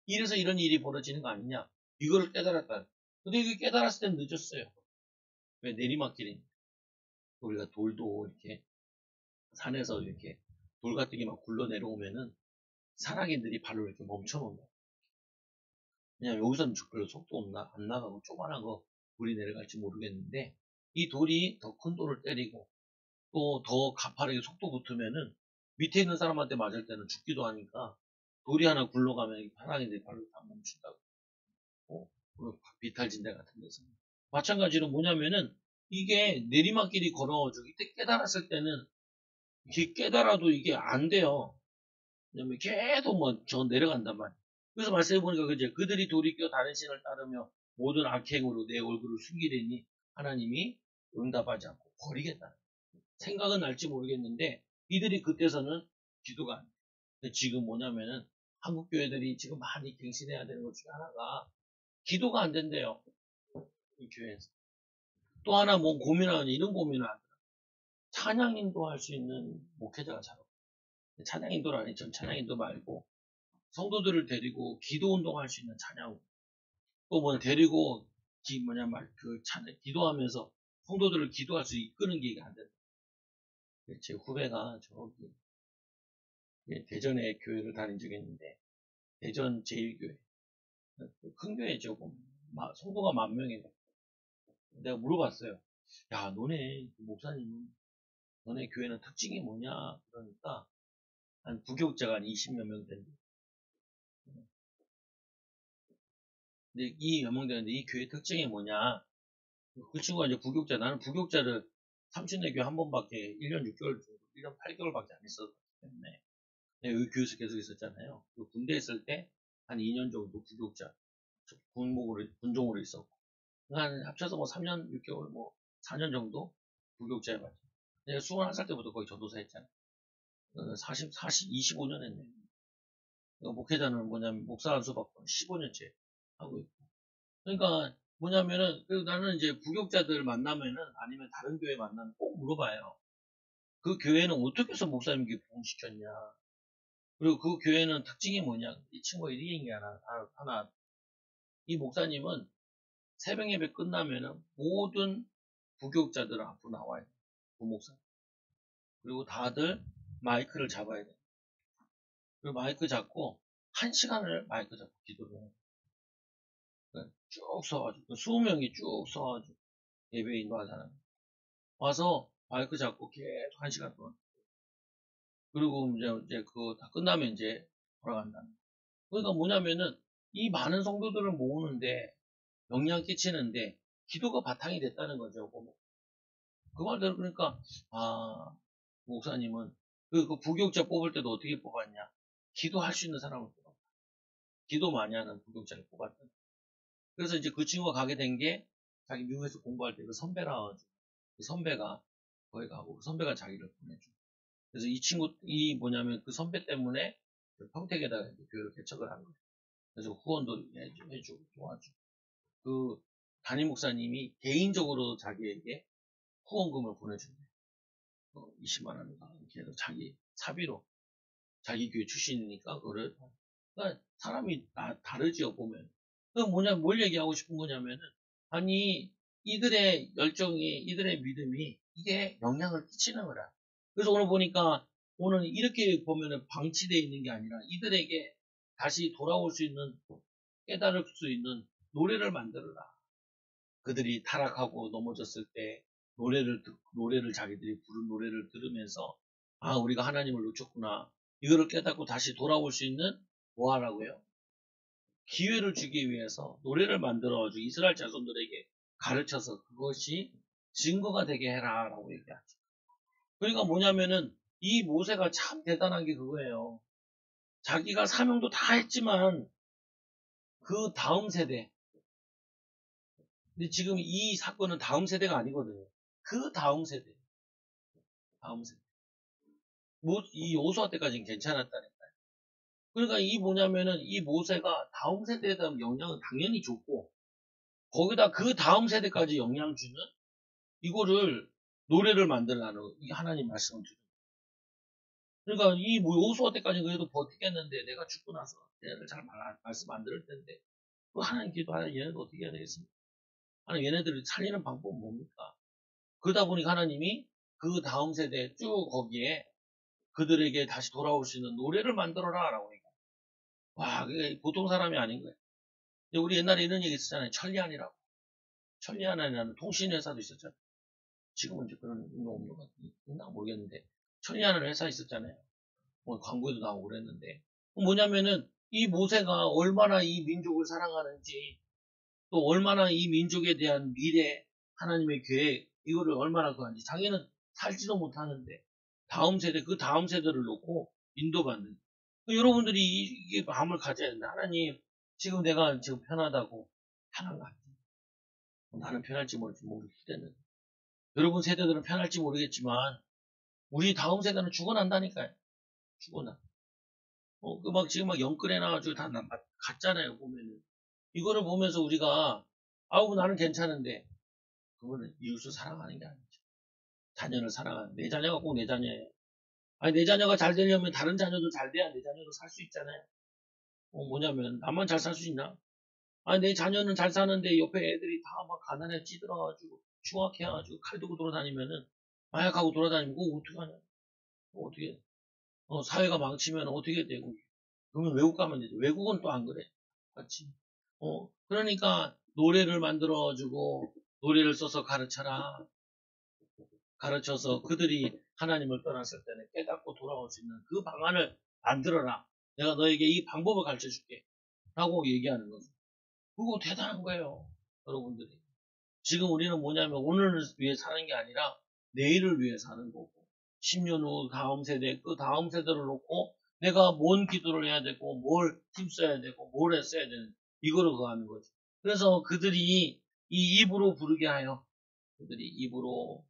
이래서 이런 일이 벌어지는 거 아니냐. 이거를 깨달았다. 근데 이거 깨달았을 땐 늦었어요. 왜 내리막길이니까. 우리가 돌도 이렇게 산에서 이렇게 돌 같은 게 막 굴러 내려오면은 산악인들이 발로 이렇게 멈춰놓는다. 왜냐면 여기서는 별로 속도 없나 안 나가고 조그만한 거 돌이 내려갈지 모르겠는데 이 돌이 더 큰 돌을 때리고 또 더 가파르게 속도 붙으면은 밑에 있는 사람한테 맞을 때는 죽기도 하니까 돌이 하나 굴러가면 산악인들이 발로 다 멈춘다고. 비탈진대 같은 데서. 마찬가지로 뭐냐면은 이게 내리막길이 걸어가지고 이때 깨달았을 때는 이게 깨달아도 이게 안 돼요. 왜냐면 계속 뭐 저 내려간단 말이에요. 그래서 말씀해보니까 그제 그들이 돌이켜 다른 신을 따르며 모든 악행으로 내 얼굴을 숨기려니 하나님이 응답하지 않고 버리겠다. 생각은 날지 모르겠는데 이들이 그때서는 기도가 안 돼요. 근데 지금 뭐냐면은 한국 교회들이 지금 많이 갱신해야 되는 것 중에 하나가 기도가 안 된대요. 이 교회에서. 또 하나 뭐 고민하는 이런 고민을 하더라. 찬양 인도할 수 있는 목회자가 잘 없어요. 찬양 인도를 아니 전 찬양 인도 말고 성도들을 데리고 기도 운동할 수 있는 찬양 또 뭐 데리고 기도하면서 성도들을 기도할 수 이끄는 게 안 된다. 제 후배가 저기 대전에 교회를 다닌 적이 있는데 대전 제1교회 큰 교회죠. 성도가 10,000명이에요. 내가 물어봤어요. 야 너네 목사님 너네 교회는 특징이 뭐냐 그러니까 한 부교육자가 한 20여 명 된대. 근데 이 몇 명 되는데 이 교회 특징이 뭐냐 그 친구가 이제 부교육자 나는 부교육자를 삼촌네 교회 한 번밖에 1년 6개월 정도 1년 8개월밖에 안 있었기 때문에 내가 여기 교회에서 계속 있었잖아요. 군대 있을 때 한 2년 정도 부교육자 군종으로 있었고 한 합쳐서 뭐 3년 6개월 뭐 4년 정도 부교육자에 맞죠. 내가 21살 때부터 거의 전도사 했잖아. 25년 했네. 목회자는 뭐냐면 목사 안수 받고 15년째 하고 있고. 그러니까 뭐냐면은 나는 이제 부교육자들 만나면은 아니면 다른 교회 만나면 꼭 물어봐요. 그 교회는 어떻게 해서 목사님께 부흥시켰냐. 그리고 그 교회는 특징이 뭐냐. 이 친구가 이런 얘기 하나. 이 목사님은 새벽 예배 끝나면은 모든 부교육자들 앞으로 나와야 돼. 부목사. 그리고 다들 마이크를 잡아야 돼. 그리고 마이크 잡고 1시간을 마이크 잡고 기도를 해. 쭉 서가지고 20명이 쭉 서가지고 예배 인도한 사람 와서 마이크 잡고 계속 1시간 동안. 그리고 이제 그거 다 끝나면 이제 돌아간다. 그러니까 뭐냐면은 이 많은 성도들을 모으는데 영향 끼치는데 기도가 바탕이 됐다는 거죠. 그 말대로 그러니까 목사님은 그 부교육자 뽑을 때도 어떻게 뽑았냐? 기도할 수 있는 사람을 뽑았다. 기도 많이 하는 부교육자를 뽑았다. 그래서 이제 그 친구가 가게 된 게 자기 미국에서 공부할 때 그 선배라 가지고 그 선배가 거기 가고 그 선배가 자기를 보내줘. 그래서 이 뭐냐면 그 선배 때문에 평택에다가 교회를 개척을 한 거예요. 그래서 후원도 해주고 도와주고. 그 담임 목사님이 개인적으로 자기에게 후원금을 보내준대. 20만 원인가 이렇게 해서 자기 사비로 자기 교회 출신이니까 그거를. 그러니까 사람이 다르지요 보면. 그 뭘 얘기하고 싶은 거냐면은 아니 이들의 열정이 이들의 믿음이 이게 영향을 끼치는 거라. 그래서 오늘 보니까 오늘 이렇게 보면은 방치되어 있는 게 아니라 이들에게 다시 돌아올 수 있는 깨달을 수 있는 노래를 만들어라. 그들이 타락하고 넘어졌을 때 노래를 자기들이 부른 노래를 들으면서 우리가 하나님을 놓쳤구나. 이거를 깨닫고 다시 돌아올 수 있는 뭐 하라고요? 기회를 주기 위해서 노래를 만들어가지고 이스라엘 자손들에게 가르쳐서 그것이 증거가 되게 해라라고 얘기하죠. 그러니까 뭐냐면은 이 모세가 참 대단한 게 그거예요. 자기가 사명도 다 했지만 그 다음 세대, 근데 지금 이 사건은 다음 세대가 아니거든요. 그 다음 세대. 이 요수아 때까지는 괜찮았다니까요. 그러니까 이 뭐냐면은 이 모세가 다음 세대에 대한 영향은 당연히 줬고, 거기다 그 다음 세대까지 영향 주는 이거를 노래를 만들라는 이 하나님 말씀을 주는. 그러니까 이 요수아 때까지 그래도 버티겠는데 내가 죽고 나서 얘네들 잘 말씀 안 들을 텐데 그 하나님 기도하는 얘네들 어떻게 해야 되겠습니까? 얘네들을 살리는 방법은 뭡니까? 그러다 보니까 하나님이 그 다음 세대 쭉 거기에 그들에게 다시 돌아올 수 있는 노래를 만들어라 라고 얘기해요. 와, 그게 보통 사람이 아닌 거예요. 우리 옛날에 이런 얘기 있었잖아요. 천리안이라고. 천리안이라는 통신회사도 있었잖아요. 지금은 이제 그런 거 없는 것 같은데, 있나 모르겠는데. 천리안이라는 회사 있었잖아요. 뭐 광고에도 나오고 그랬는데. 뭐냐면은, 이 모세가 얼마나 이 민족을 사랑하는지, 또 얼마나 이 민족에 대한 미래, 하나님의 계획, 이거를 얼마나 그한지. 자기는 살지도 못하는데, 그 다음 세대를 놓고 인도받는. 여러분들이 이게 마음을 가져야 된다. 하나님, 지금 내가 지금 편하다고, 편한 것 같아. 나는 편할지 모르지, 후대는. 여러분 세대들은 편할지 모르겠지만, 우리 다음 세대는 죽어난다니까요. 죽어나. 지금 영끌해 놔가지고 다 갔잖아요, 보면은. 이거를 보면서 우리가, 나는 괜찮은데, 그거는 이웃을 사랑하는 게 아니죠. 자녀를 사랑하는, 내 자녀가 꼭 내 자녀예요. 내 자녀가 잘 되려면 다른 자녀도 잘 돼야 내 자녀도 살 수 있잖아요. 뭐냐면, 나만 잘 살 수 있나? 내 자녀는 잘 사는데 옆에 애들이 다 막 가난에 찌들어가지고, 중학해가지고 칼 들고 돌아다니면은, 마약하고 돌아다니면, 그거 어떡하냐? 어떻게, 사회가 망치면 어떻게 되고, 그러면 외국 가면 되죠. 외국은 또 안 그래. 맞지? 그러니까, 노래를 만들어가지고, 노래를 써서 가르쳐라. 가르쳐서 그들이 하나님을 떠났을 때는 깨닫고 돌아올 수 있는 그 방안을 만들어라. 내가 너에게 이 방법을 가르쳐 줄게. 라고 얘기하는 거죠. 그거 대단한 거예요. 여러분들이. 지금 우리는 뭐냐면 오늘을 위해 사는 게 아니라 내일을 위해 사는 거고 10년 후 다음 세대, 그 다음 세대를 놓고 내가 뭔 기도를 해야 되고 뭘 힘써야 되고 뭘 했어야 되는 이거를 그거 하는 거죠. 그래서 그들이 이 입으로 부르게 하여 그들이 입으로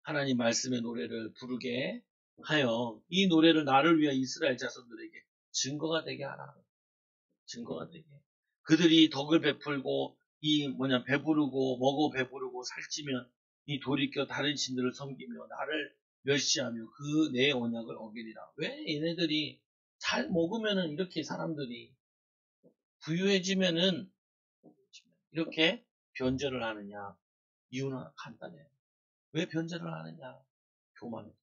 하나님 말씀의 노래를 부르게 하여 이 노래를 나를 위한 이스라엘 자손들에게 증거가 되게 하라. 증거가 되게. 그들이 덕을 베풀고 배부르고 먹어 배부르고 살찌면 이 돌이켜 다른 신들을 섬기며 나를 멸시하며 그 내 언약을 어기리라. 왜 얘네들이 잘 먹으면은 이렇게 사람들이 부유해지면은 이렇게 변절을 하느냐? 이유는 간단해요. 왜 변절을 하느냐? 교만해서.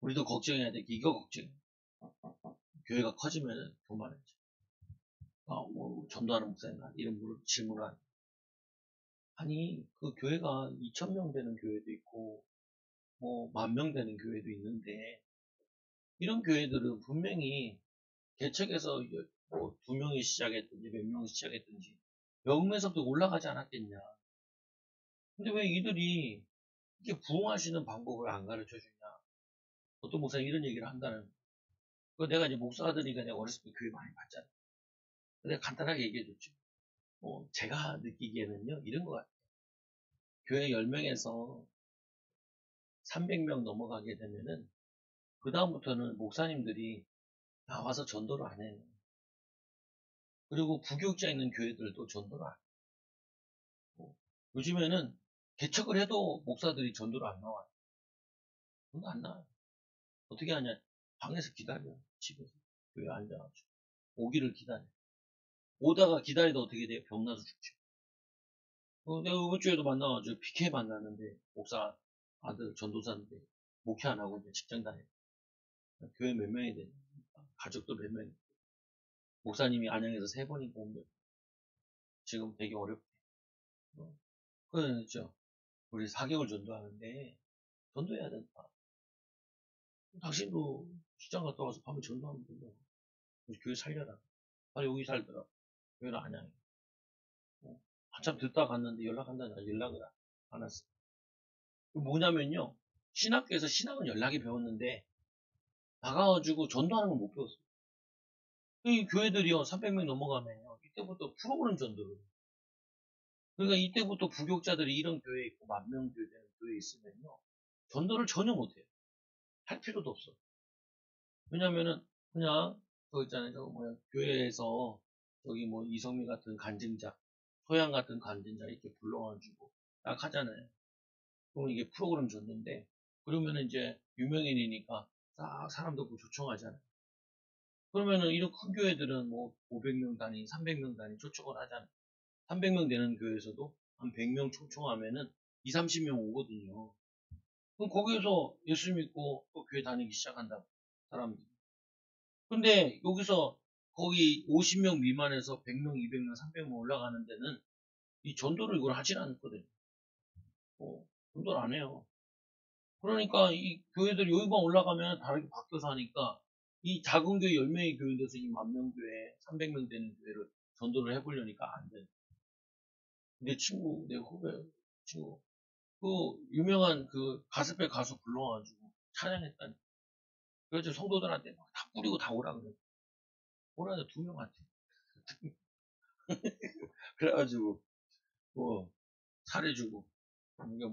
우리도 걱정해야 돼. 이거 걱정해. 교회가 커지면 교만해져. 전도하는 목사님가 이런 질문을 하는. 아니, 그 교회가 2,000명 되는 교회도 있고, 10,000명 되는 교회도 있는데, 이런 교회들은 분명히 개척에서 2명이 시작했든지, 몇 명이 시작했든지, 영매석도 올라가지 않았겠냐. 근데 왜 이들이 이게 부흥하시는 방법을 안 가르쳐 주냐. 어떤 목사님 이런 얘기를 한다는. 그 내가 이제 목사들이니까 내가 어렸을 때 교회 많이 봤잖아. 내가 간단하게 얘기해 줬죠. 제가 느끼기에는요, 이런 것 같아요. 교회 10명에서 300명 넘어가게 되면은, 그다음부터는 목사님들이 나와서 전도를 안 해요. 그리고 부교육자 있는 교회들도 전도를 안 해요. 요즘에는 개척을 해도 목사들이 전도를 안 나와요. 안 나와요. 어떻게 하냐. 방에서 기다려. 집에서. 교회 앉아가지고. 오기를 기다려. 오다가 기다리다 어떻게 돼요? 병나서 죽죠. 내가 이번 주에도 만나가지고 PK 만났는데, 목사 아들 전도사인데, 목회 안 하고 이제 직장 다녀요. 교회 몇 명이 되냐. 가족도 몇 명이. 목사님이 안양에서 3번이고 온 지금 되게 어렵대. 그랬죠. 우리 4개월 전도하는데, 전도해야 된다. 당신도 시장 갔다 와서 밤에 전도하면 된다. 교회 살려라. 아니, 여기 살더라. 교회는 안양에. 한참 듣다 갔는데 연락한다냐. 연락을 안 왔어. 뭐냐면요. 신학교에서 신학은 연락이 배웠는데, 나가가지고 전도하는 건 못 배웠어요. 이 교회들이요, 300명 넘어가면요, 이때부터 프로그램 전도를. 그러니까 이때부터 부교육자들이 이런 교회에 있고, 10,000명 되는 교회에 있으면요, 전도를 전혀 못해요. 할 필요도 없어. 왜냐면은, 그냥, 있잖아요. 교회에서, 이성미 같은 간증자, 소양 같은 간증자 이렇게 불러가지고, 딱 하잖아요. 그럼 이게 프로그램 줬는데, 그러면은 이제, 유명인이니까, 싹 사람도 초청하잖아요. 그러면은 이런 큰 교회들은 500명 단위, 300명 단위 초청을 하잖아요. 300명 되는 교회에서도 한 100명 초청하면은 2, 30명 오거든요. 그럼 거기에서 예수 믿고 또 교회 다니기 시작한다. 사람들이. 근데 여기서 거기 50명 미만에서 100명, 200명, 300명 올라가는 데는 이 전도를 이걸 하진 않거든요. 전도를 안 해요. 그러니까 이 교회들이 여기만 올라가면 다르게 바뀌어서 하니까 이 작은 교회 10명의 교회인데서 이 10,000명 교회, 300명 되는 교회를 전도를 해보려니까 안 돼. 내 후배 친구, 그 유명한 그 가스펠 가수 불러가지고 찬양했다니. 그래서 성도들한테 막 다 뿌리고 다 오라 그래. 오라는데 2명한테. 그래가지고 살해주고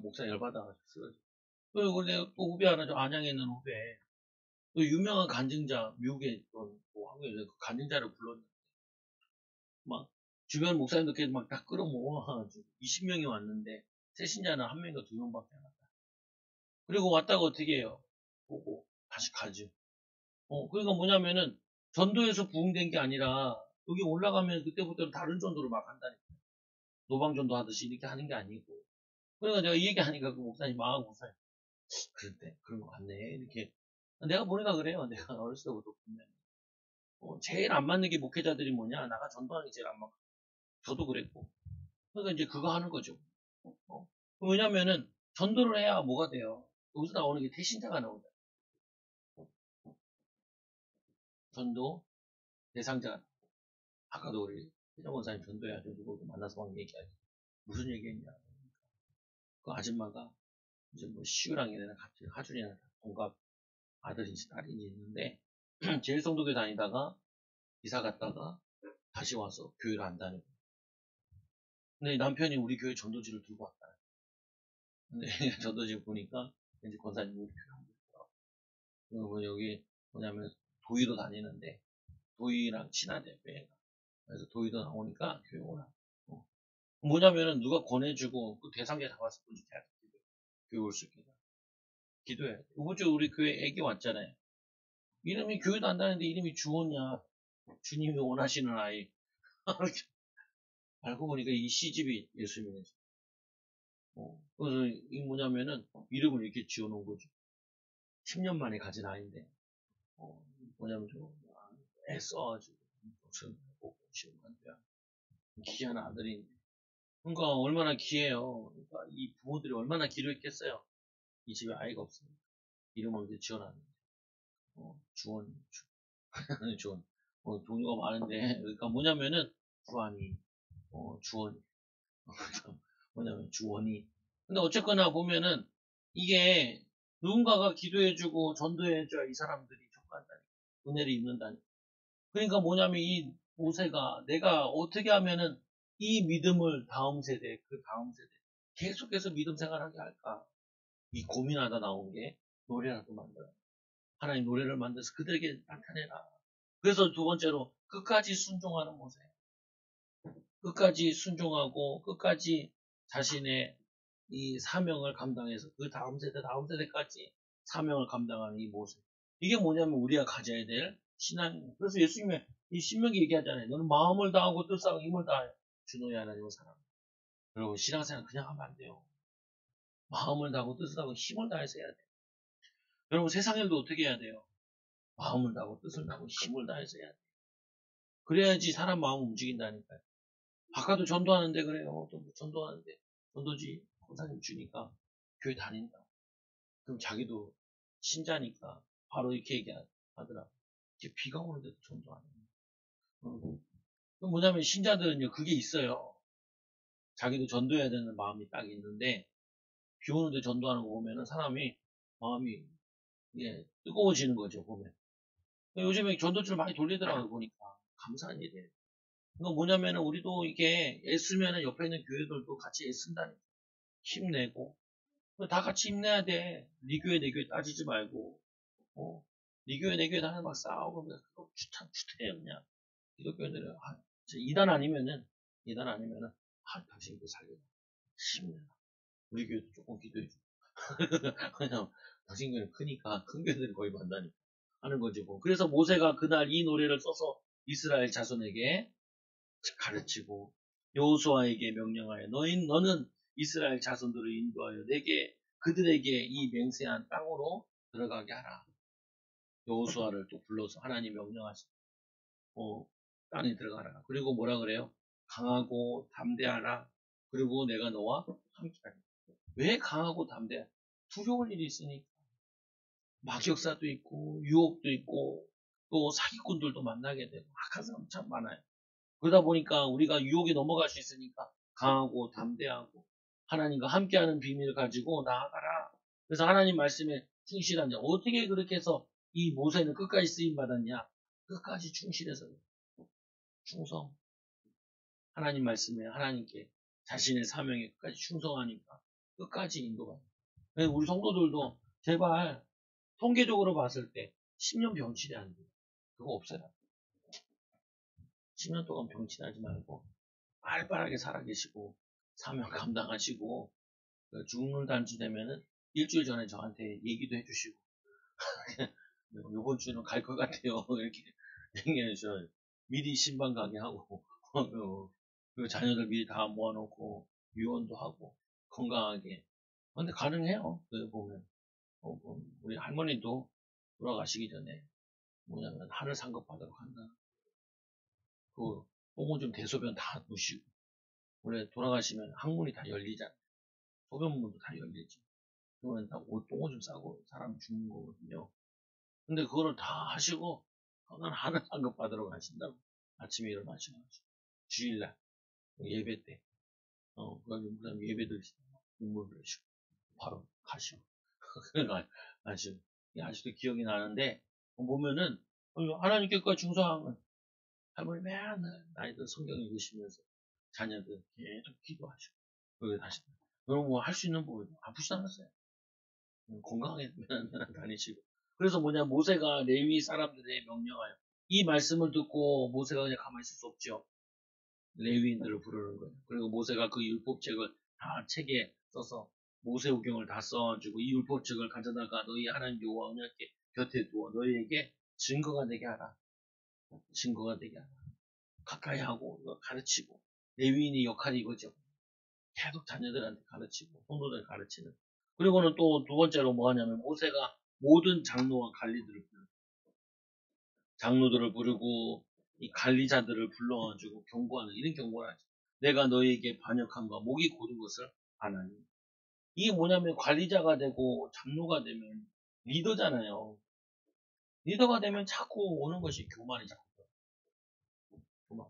목사 열받아가지고 쓰러지고. 그리고 내가 또 후배 하나 좀 안양에 있는 후배 또 유명한 간증자 미국에 있던 한국에 그 간증자를 불렀는데 막 주변 목사님들끼리 막 다 끌어모아가지고 20명이 왔는데 새신자는 1명인가 2명밖에 안 왔다. 그리고 왔다가 어떻게 해요? 보고 다시 가죠. 그러니까 뭐냐면은 전도에서 부흥된 게 아니라 여기 올라가면 그때부터는 다른 전도를 막 한다니까. 노방전도 하듯이 이렇게 하는 게 아니고. 그러니까 내가 이 얘기하니까 그 목사님 목사님 그런데 그런 거 같네 이렇게. 내가 보니까 그래요. 내가 어렸을 때부터 보면 제일 안 맞는 게 목회자들이 뭐냐. 나가 전도하는 게 제일 안 맞고. 저도 그랬고. 그러니까 이제 그거 하는 거죠. 왜냐면은 전도를 해야 뭐가 돼요. 여기서 나오는 게 태신자가 나온다. 전도 대상자가. 아까도 우리 회장 원사님 전도해야죠. 누구 만나서 막 얘기하지. 무슨 얘기했냐. 그 아줌마가 이제 시우랑 얘네랑 같이 하준이랑 동갑 아들인지 딸인지 있는데 제일 성도교회 다니다가 이사 갔다가 다시 와서 교회를 안 다니고 근데 남편이 우리 교회 전도지를 들고 왔다. 근데 전도지 보니까 이제 권사님이 우리 교회 한 분 있더라고. 그리고 여기 뭐냐면 도의로 다니는데 도의랑 친하대 교회가. 그래서 도의도 나오니까 교회 오라. 뭐냐면은 누가 권해주고 그 대상자 잡았을 뿐이지 교회 올 수 있게 기도해야 돼. 이번 주 우리 교회 애기 왔잖아요. 이름이 교회도 안 다니는데 이름이 주원이야. 주님이 원하시는 아이. 알고 보니까 이 시집이 예수님이었어. 그래서 이 뭐냐면은 이름을 이렇게 지어놓은 거죠. 10년 만에 가진 아이인데 뭐냐면 좀 애써가지고 무슨 꼭 지금 안 돼. 귀한 아들인데. 그러니까 얼마나 귀해요. 그러니까 이 부모들이 얼마나 기도했겠어요. 이 집에 아이가 없으니까 이름을 이렇게 지어놨는데 주원, 주원. 종류가 많은데 그러니까 뭐냐면은 주한이, 주원, 뭐냐면 주원이. 근데 어쨌거나 보면은 이게 누군가가 기도해주고 전도해줘야 이 사람들이 족한다니 은혜를 입는다니. 그러니까 뭐냐면 이 모세가 내가 어떻게 하면은 이 믿음을 다음 세대, 그 다음 세대 계속해서 믿음 생활하게 할까? 이 고민하다 나온 게 노래라도 만들어. 하나님 노래를 만들어서 그들에게 나타내라. 그래서 두 번째로 끝까지 순종하는 모세. 끝까지 순종하고 끝까지 자신의 이 사명을 감당해서 그 다음 세대까지 사명을 감당하는 이 모습. 이게 뭐냐면 우리가 가져야 될 신앙입니다. 그래서 예수님의 이 신명기 얘기하잖아요. 너는 마음을 다하고 뜻하고 힘을 다해 주노의 하나님을 사랑한다. 여러분 신앙생활 그냥 하면 안 돼요. 마음을 다하고 뜻을 다하고 힘을 다해서 해야 돼요. 여러분 세상 일도 어떻게 해야 돼요? 마음을 다하고 뜻을 다하고 힘을 다해서 해야 돼요. 그래야지 사람 마음 움직인다니까요. 아까도 전도하는데 그래요. 또 전도하는데 전도지 권사님 주니까 교회 다닌다. 그럼 자기도 신자니까 바로 이렇게 얘기하더라고. 이제 비가 오는데도 전도하는 거예요. 뭐냐면 신자들은요 그게 있어요. 자기도 전도해야 되는 마음이 딱 있는데 비 오는데 전도하는 거 보면은 사람이 마음이 뜨거워지는 거죠 보면. 요즘에 전도줄 많이 돌리더라고요 보니까 감사한 일이에요. 그거 뭐냐면은 우리도 이게 애쓰면은 옆에 있는 교회들도 같이 애쓴다니까 힘내고 다 같이 힘내야 돼. 네 교회 내 교회 따지지 말고 네 교회 내 교회 다 막 싸우고 그거 추해요 그냥. 기독교인들은 이단 아니면은 당신 그 살려 힘내라. 우리 교회도 조금 기도해줘. 그냥 당신 교회는 크니까 큰 교회들이 거의 만나니까 하는 거지 뭐. 그래서 모세가 그날 이 노래를 써서 이스라엘 자손에게 가르치고 여호수아에게 명령하여 너는 이스라엘 자손들을 인도하여 그들에게 이 맹세한 땅으로 들어가게 하라. 여호수아를 또 불러서 하나님 명령하시고 땅에 들어가라. 그리고 뭐라 그래요? 강하고 담대하라. 그리고 내가 너와 함께하리. 왜 강하고 담대하라? 두려울 일이 있으니까. 막역사도 있고 유혹도 있고 또 사기꾼들도 만나게 되고 악한 사람 참 많아요. 그러다 보니까 우리가 유혹에 넘어갈 수 있으니까 강하고 담대하고 하나님과 함께하는 비밀을 가지고 나아가라. 그래서 하나님 말씀에 충실한 자. 어떻게 그렇게 해서 이 모세는 끝까지 쓰임 받았냐? 끝까지 충실해서 충성. 하나님 말씀에 하나님께 자신의 사명에 끝까지 충성하니까 끝까지 인도가. 우리 성도들도 제발 통계적으로 봤을 때 10년 병치레 안 돼요. 그거 없애라. 10년 동안 병치하지 말고 빨빨하게 살아계시고 사명 감당하시고 죽는 단주 되면은 일주일 전에 저한테 얘기도 해주시고 이번 주는 갈 것 같아요. 이렇게 얘기해 주셔요. 미리 신방 가게 하고 그리고 자녀들 미리 다 모아놓고 유언도 하고 건강하게. 근데 가능해요. 보면 우리 할머니도 돌아가시기 전에 뭐냐면 하늘 상급 받으러 간다. 그 똥은 좀 대소변 다 누시고 원래 돌아가시면 항문이 다 열리잖아요. 소변문도 다 열리지. 그러면 다 똥을 좀 싸고 사람 죽는 거거든요. 근데 그거를 다 하시고 난 하늘 상급 받으러 가신다고 아침에 일어나시고 주일날 예배 때 그래가지고 무슨 예배 드시고 눈물 흘리시고 바로 가시고 가시고 아직도 기억이 나는데 보면은 하나님께 충성한 할머니 맨날 나이들 성경 읽으시면서 자녀들 계속 기도하시고, 여기 다시, 여러분 뭐 할 수 있는 부분 아프지 않았어요. 건강하게 다니시고. 그래서 뭐냐, 모세가 레위 사람들의 명령하여, 이 말씀을 듣고 모세가 그냥 가만히 있을 수 없죠. 레위인들을 부르는 거예요. 그리고 모세가 그 율법책을 다 책에 써서 모세오경을 다 써가지고 이 율법책을 가져다가 너희 하나님 여호와 언약궤 곁에 두어 너희에게 증거가 되게 하라. 증거가 되게 하라. 가까이 하고 가르치고 레위인의 역할이 이거죠. 계속 자녀들한테 가르치고 성도들 가르치는. 그리고는 또 두 번째로 뭐 하냐면 모세가 모든 장로와 관리들을 불러. 장로들을 부르고 이 관리자들을 불러가지고 경고하는 이런 경고를 하죠. 내가 너희에게 반역함과 목이 고른 것을 아나니. 이게 뭐냐면 관리자가 되고 장로가 되면 리더잖아요. 리더가 되면 자꾸 오는 것이 교만이 자꾸. 교만.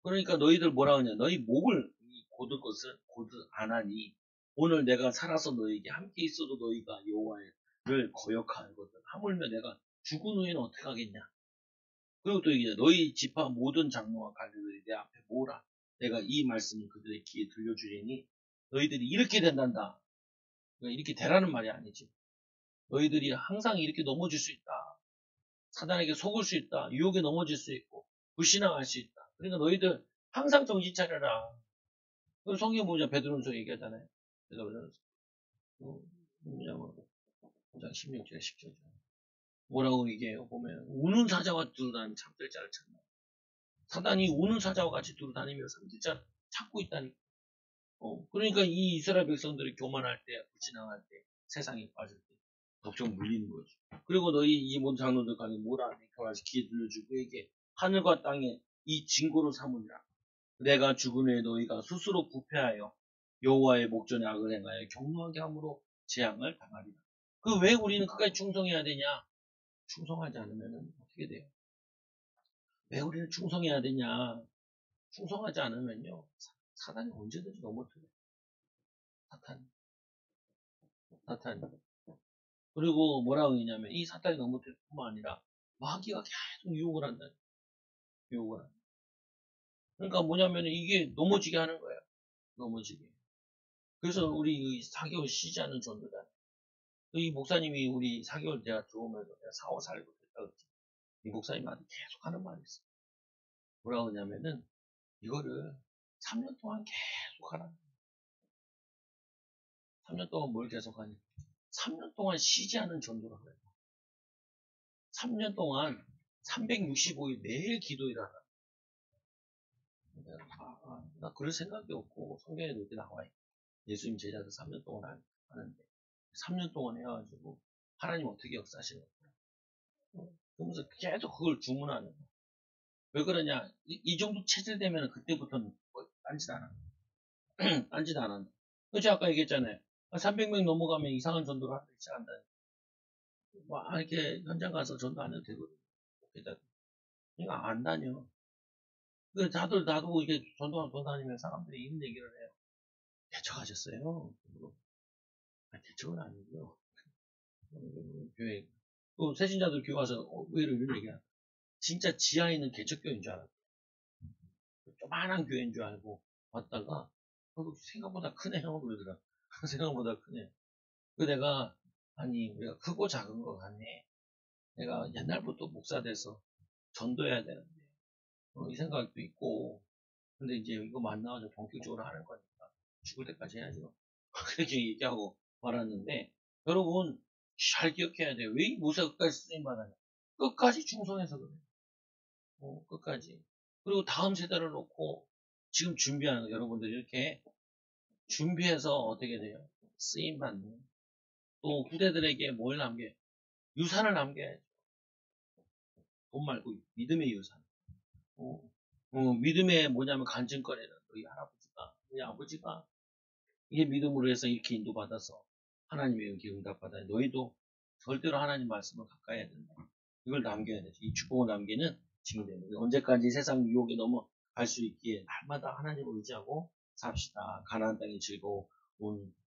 그러니까 너희들 뭐라 하냐. 너희 목을 고들 것을 고들 안하니 오늘 내가 살아서 너희에게 함께 있어도 너희가 여호와를 거역하거든. 하물며 내가 죽은 후에는 어떻게 하겠냐. 그리고 또 이게 너희 지파 모든 장로와 관리들이 내 앞에 모으라. 내가 이 말씀을 그들의 귀에 들려주리니 너희들이 이렇게 된단다. 그러니까 이렇게 되라는 말이 아니지. 너희들이 항상 이렇게 넘어질 수 있다. 사단에게 속을 수 있다. 유혹에 넘어질 수 있고 불신앙할 수 있다. 그러니까 너희들 항상 정신 차려라. 그 성경 보자 베드로전서 얘기하잖아요. 베드로전서 뭐냐면 5장 16절에 10절 뭐라고 얘기해요. 보면 우는 사자와 두루다니는 잠들 자를 찾나. 사단이 우는 사자와 같이 두루다니며 잠들 자를 찾고 있다니. 그러니까 이 이스라엘 백성들이 교만할 때, 불신앙할 때, 세상에 빠질 때 걱정 물리는 거죠. 그리고 너희 이 모든 장로들 간에 뭐라 교활해서 귀에 들려주고 그에게 하늘과 땅에 이 징고로 삼으리라. 내가 죽은 후에 너희가 스스로 부패하여 여호와의 목전에 악을 행하여 경노하게 함으로 재앙을 당하리라. 그 왜 우리는 끝까지 충성해야 되냐? 충성하지 않으면 어떻게 돼요? 왜 우리는 충성해야 되냐? 충성하지 않으면요. 사단이 언제든지 넘어뜨려요. 사탄이. 그리고 뭐라고 했냐면 이 사탄이 넘어뜨릴 뿐만 아니라 마귀가 계속 유혹을 한다. 유혹을 한다. 그러니까 뭐냐면 이게 넘어지게 하는 거예요. 넘어지게. 그래서 우리 4개월 쉬지 않는 전도단. 이 목사님이 우리 4개월 제가 들어오면서 내가 4, 5 살고 됐다 그랬지. 이 목사님한테 계속 하는 말이 있어. 뭐라고 하냐면은 이거를 3년 동안 계속 하라. 3년 동안 뭘 계속 하냐. 3년 동안 쉬지 않은 전도를 하라. 3년 동안 365일 매일 기도일하라. 나 그럴 생각이 없고 성경에 이렇게 나와 있고 예수님 제자들 3년 동안 하는데 3년 동안 해가지고 하나님 어떻게 역사하시는 거야. 그러면서 계속 그걸 주문하는 거야. 왜 그러냐 이 정도 체질되면 그때부터는 딴짓 안 한다. 딴짓 안 한다. 그치 아까 얘기했잖아요. 300명 넘어가면 이상한 전도를 하기 시작한다. 이렇게 현장 가서 전도 안 해도 되거든. 그러니까 안 다녀. 나도 이게 전도하고 돌아다니면 사람들이 이런 얘기를 해요. 개척하셨어요? 개척은 아니고요. 교회. 또 새신자들 교회 와서 왜 이런 얘기야. 진짜 지하에 있는 개척교회인 줄 알았고. 조만한 교회인 줄 알고 왔다가 생각보다 크네요. 그러더라. 생각보다 크네. 그 내가 우리가 크고 작은 거 같네. 내가 옛날부터 목사 돼서 전도해야 되는데 이 생각도 있고 근데 이제 이거 만나가지고 본격적으로 하는 거니까 죽을 때까지 해야죠. 그렇게 얘기하고 말았는데 여러분 잘 기억해야 돼요. 왜 이 모세가 끝까지 쓰임받아냐. 끝까지 충성해서 그래요. 끝까지. 그리고 다음 세대를 놓고 지금 준비하는 거 여러분들 이렇게 준비해서 어떻게 돼요? 쓰임받는 또 후대들에게 뭘 남겨요? 유산을 남겨야죠. 돈 말고 믿음의 유산. 믿음의 뭐냐면 간증거리는 너희 할아버지가 너희 아버지가 이게 믿음으로 해서 이렇게 인도받아서 하나님의 여기 응답받아 너희도 절대로 하나님 말씀을 가까이 해야 된다. 이걸 남겨야 되죠. 이 축복을 남기는 증인입니다. 언제까지 세상 유혹에 넘어갈 수 있기에 날마다 하나님을 의지하고 삽시다. 가나안 땅의 즐거운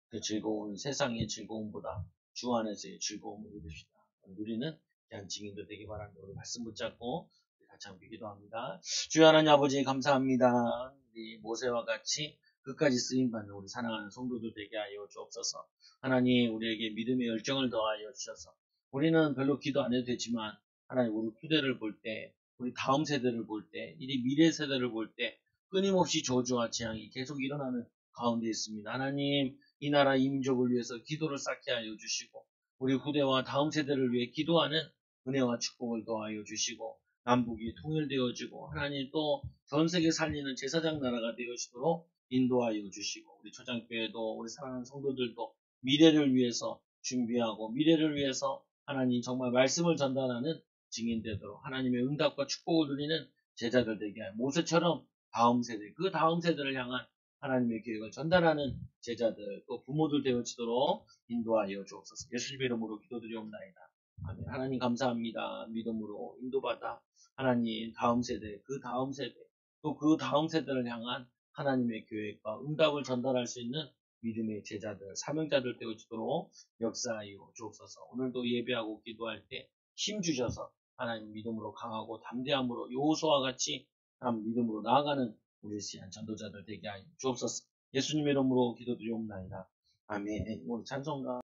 그 즐거운 세상의 즐거움보다 주 안에서의 즐거움을 누립시다. 누리는 귀한 증인도 되기 바랍니다. 우리 말씀 붙잡고 같이 함께 기도합니다. 주여 하나님 아버지 감사합니다. 우리 모세와 같이 끝까지 쓰임받는 우리 사랑하는 성도들 되게 하여 주옵소서. 하나님 우리에게 믿음의 열정을 더하여 주셔서 우리는 별로 기도 안 해도 되지만 하나님 우리 후대를 볼 때, 우리 다음 세대를 볼 때, 이 미래 세대를 볼 때 끊임없이 저주와 재앙이 계속 일어나는 가운데 있습니다. 하나님 이 나라 이 민족을 위해서 기도를 쌓게 하여 주시고 우리 후대와 다음 세대를 위해 기도하는 은혜와 축복을 더하여 주시고 남북이 통일되어지고 하나님 또 전 세계 살리는 제사장 나라가 되어지도록 인도하여 주시고 우리 초장교회도 우리 사랑하는 성도들도 미래를 위해서 준비하고 미래를 위해서 하나님 정말 말씀을 전달하는 증인되도록 하나님의 응답과 축복을 누리는 제자들 되게 하여 모세처럼 다음 세대 그 다음 세대를 향한 하나님의 계획을 전달하는 제자들 또 부모들 되어지도록 인도하여 주옵소서. 예수님의 이름으로 기도드리옵나이다. 아멘. 하나님 감사합니다. 믿음으로 인도받아 하나님 다음 세대 그 다음 세대 또 그 다음 세대를 향한 하나님의 계획과 응답을 전달할 수 있는 믿음의 제자들, 사명자들 되어지도록 역사하여 주옵소서. 오늘도 예배하고 기도할 때 힘주셔서 하나님 믿음으로 강하고 담대함으로 여호수아와 같이 믿음으로 나아가는 우리 시한 전도자들 되게 하여 주옵소서. 예수님의 이름으로 기도드리옵나이다. 아멘. 오늘 찬송가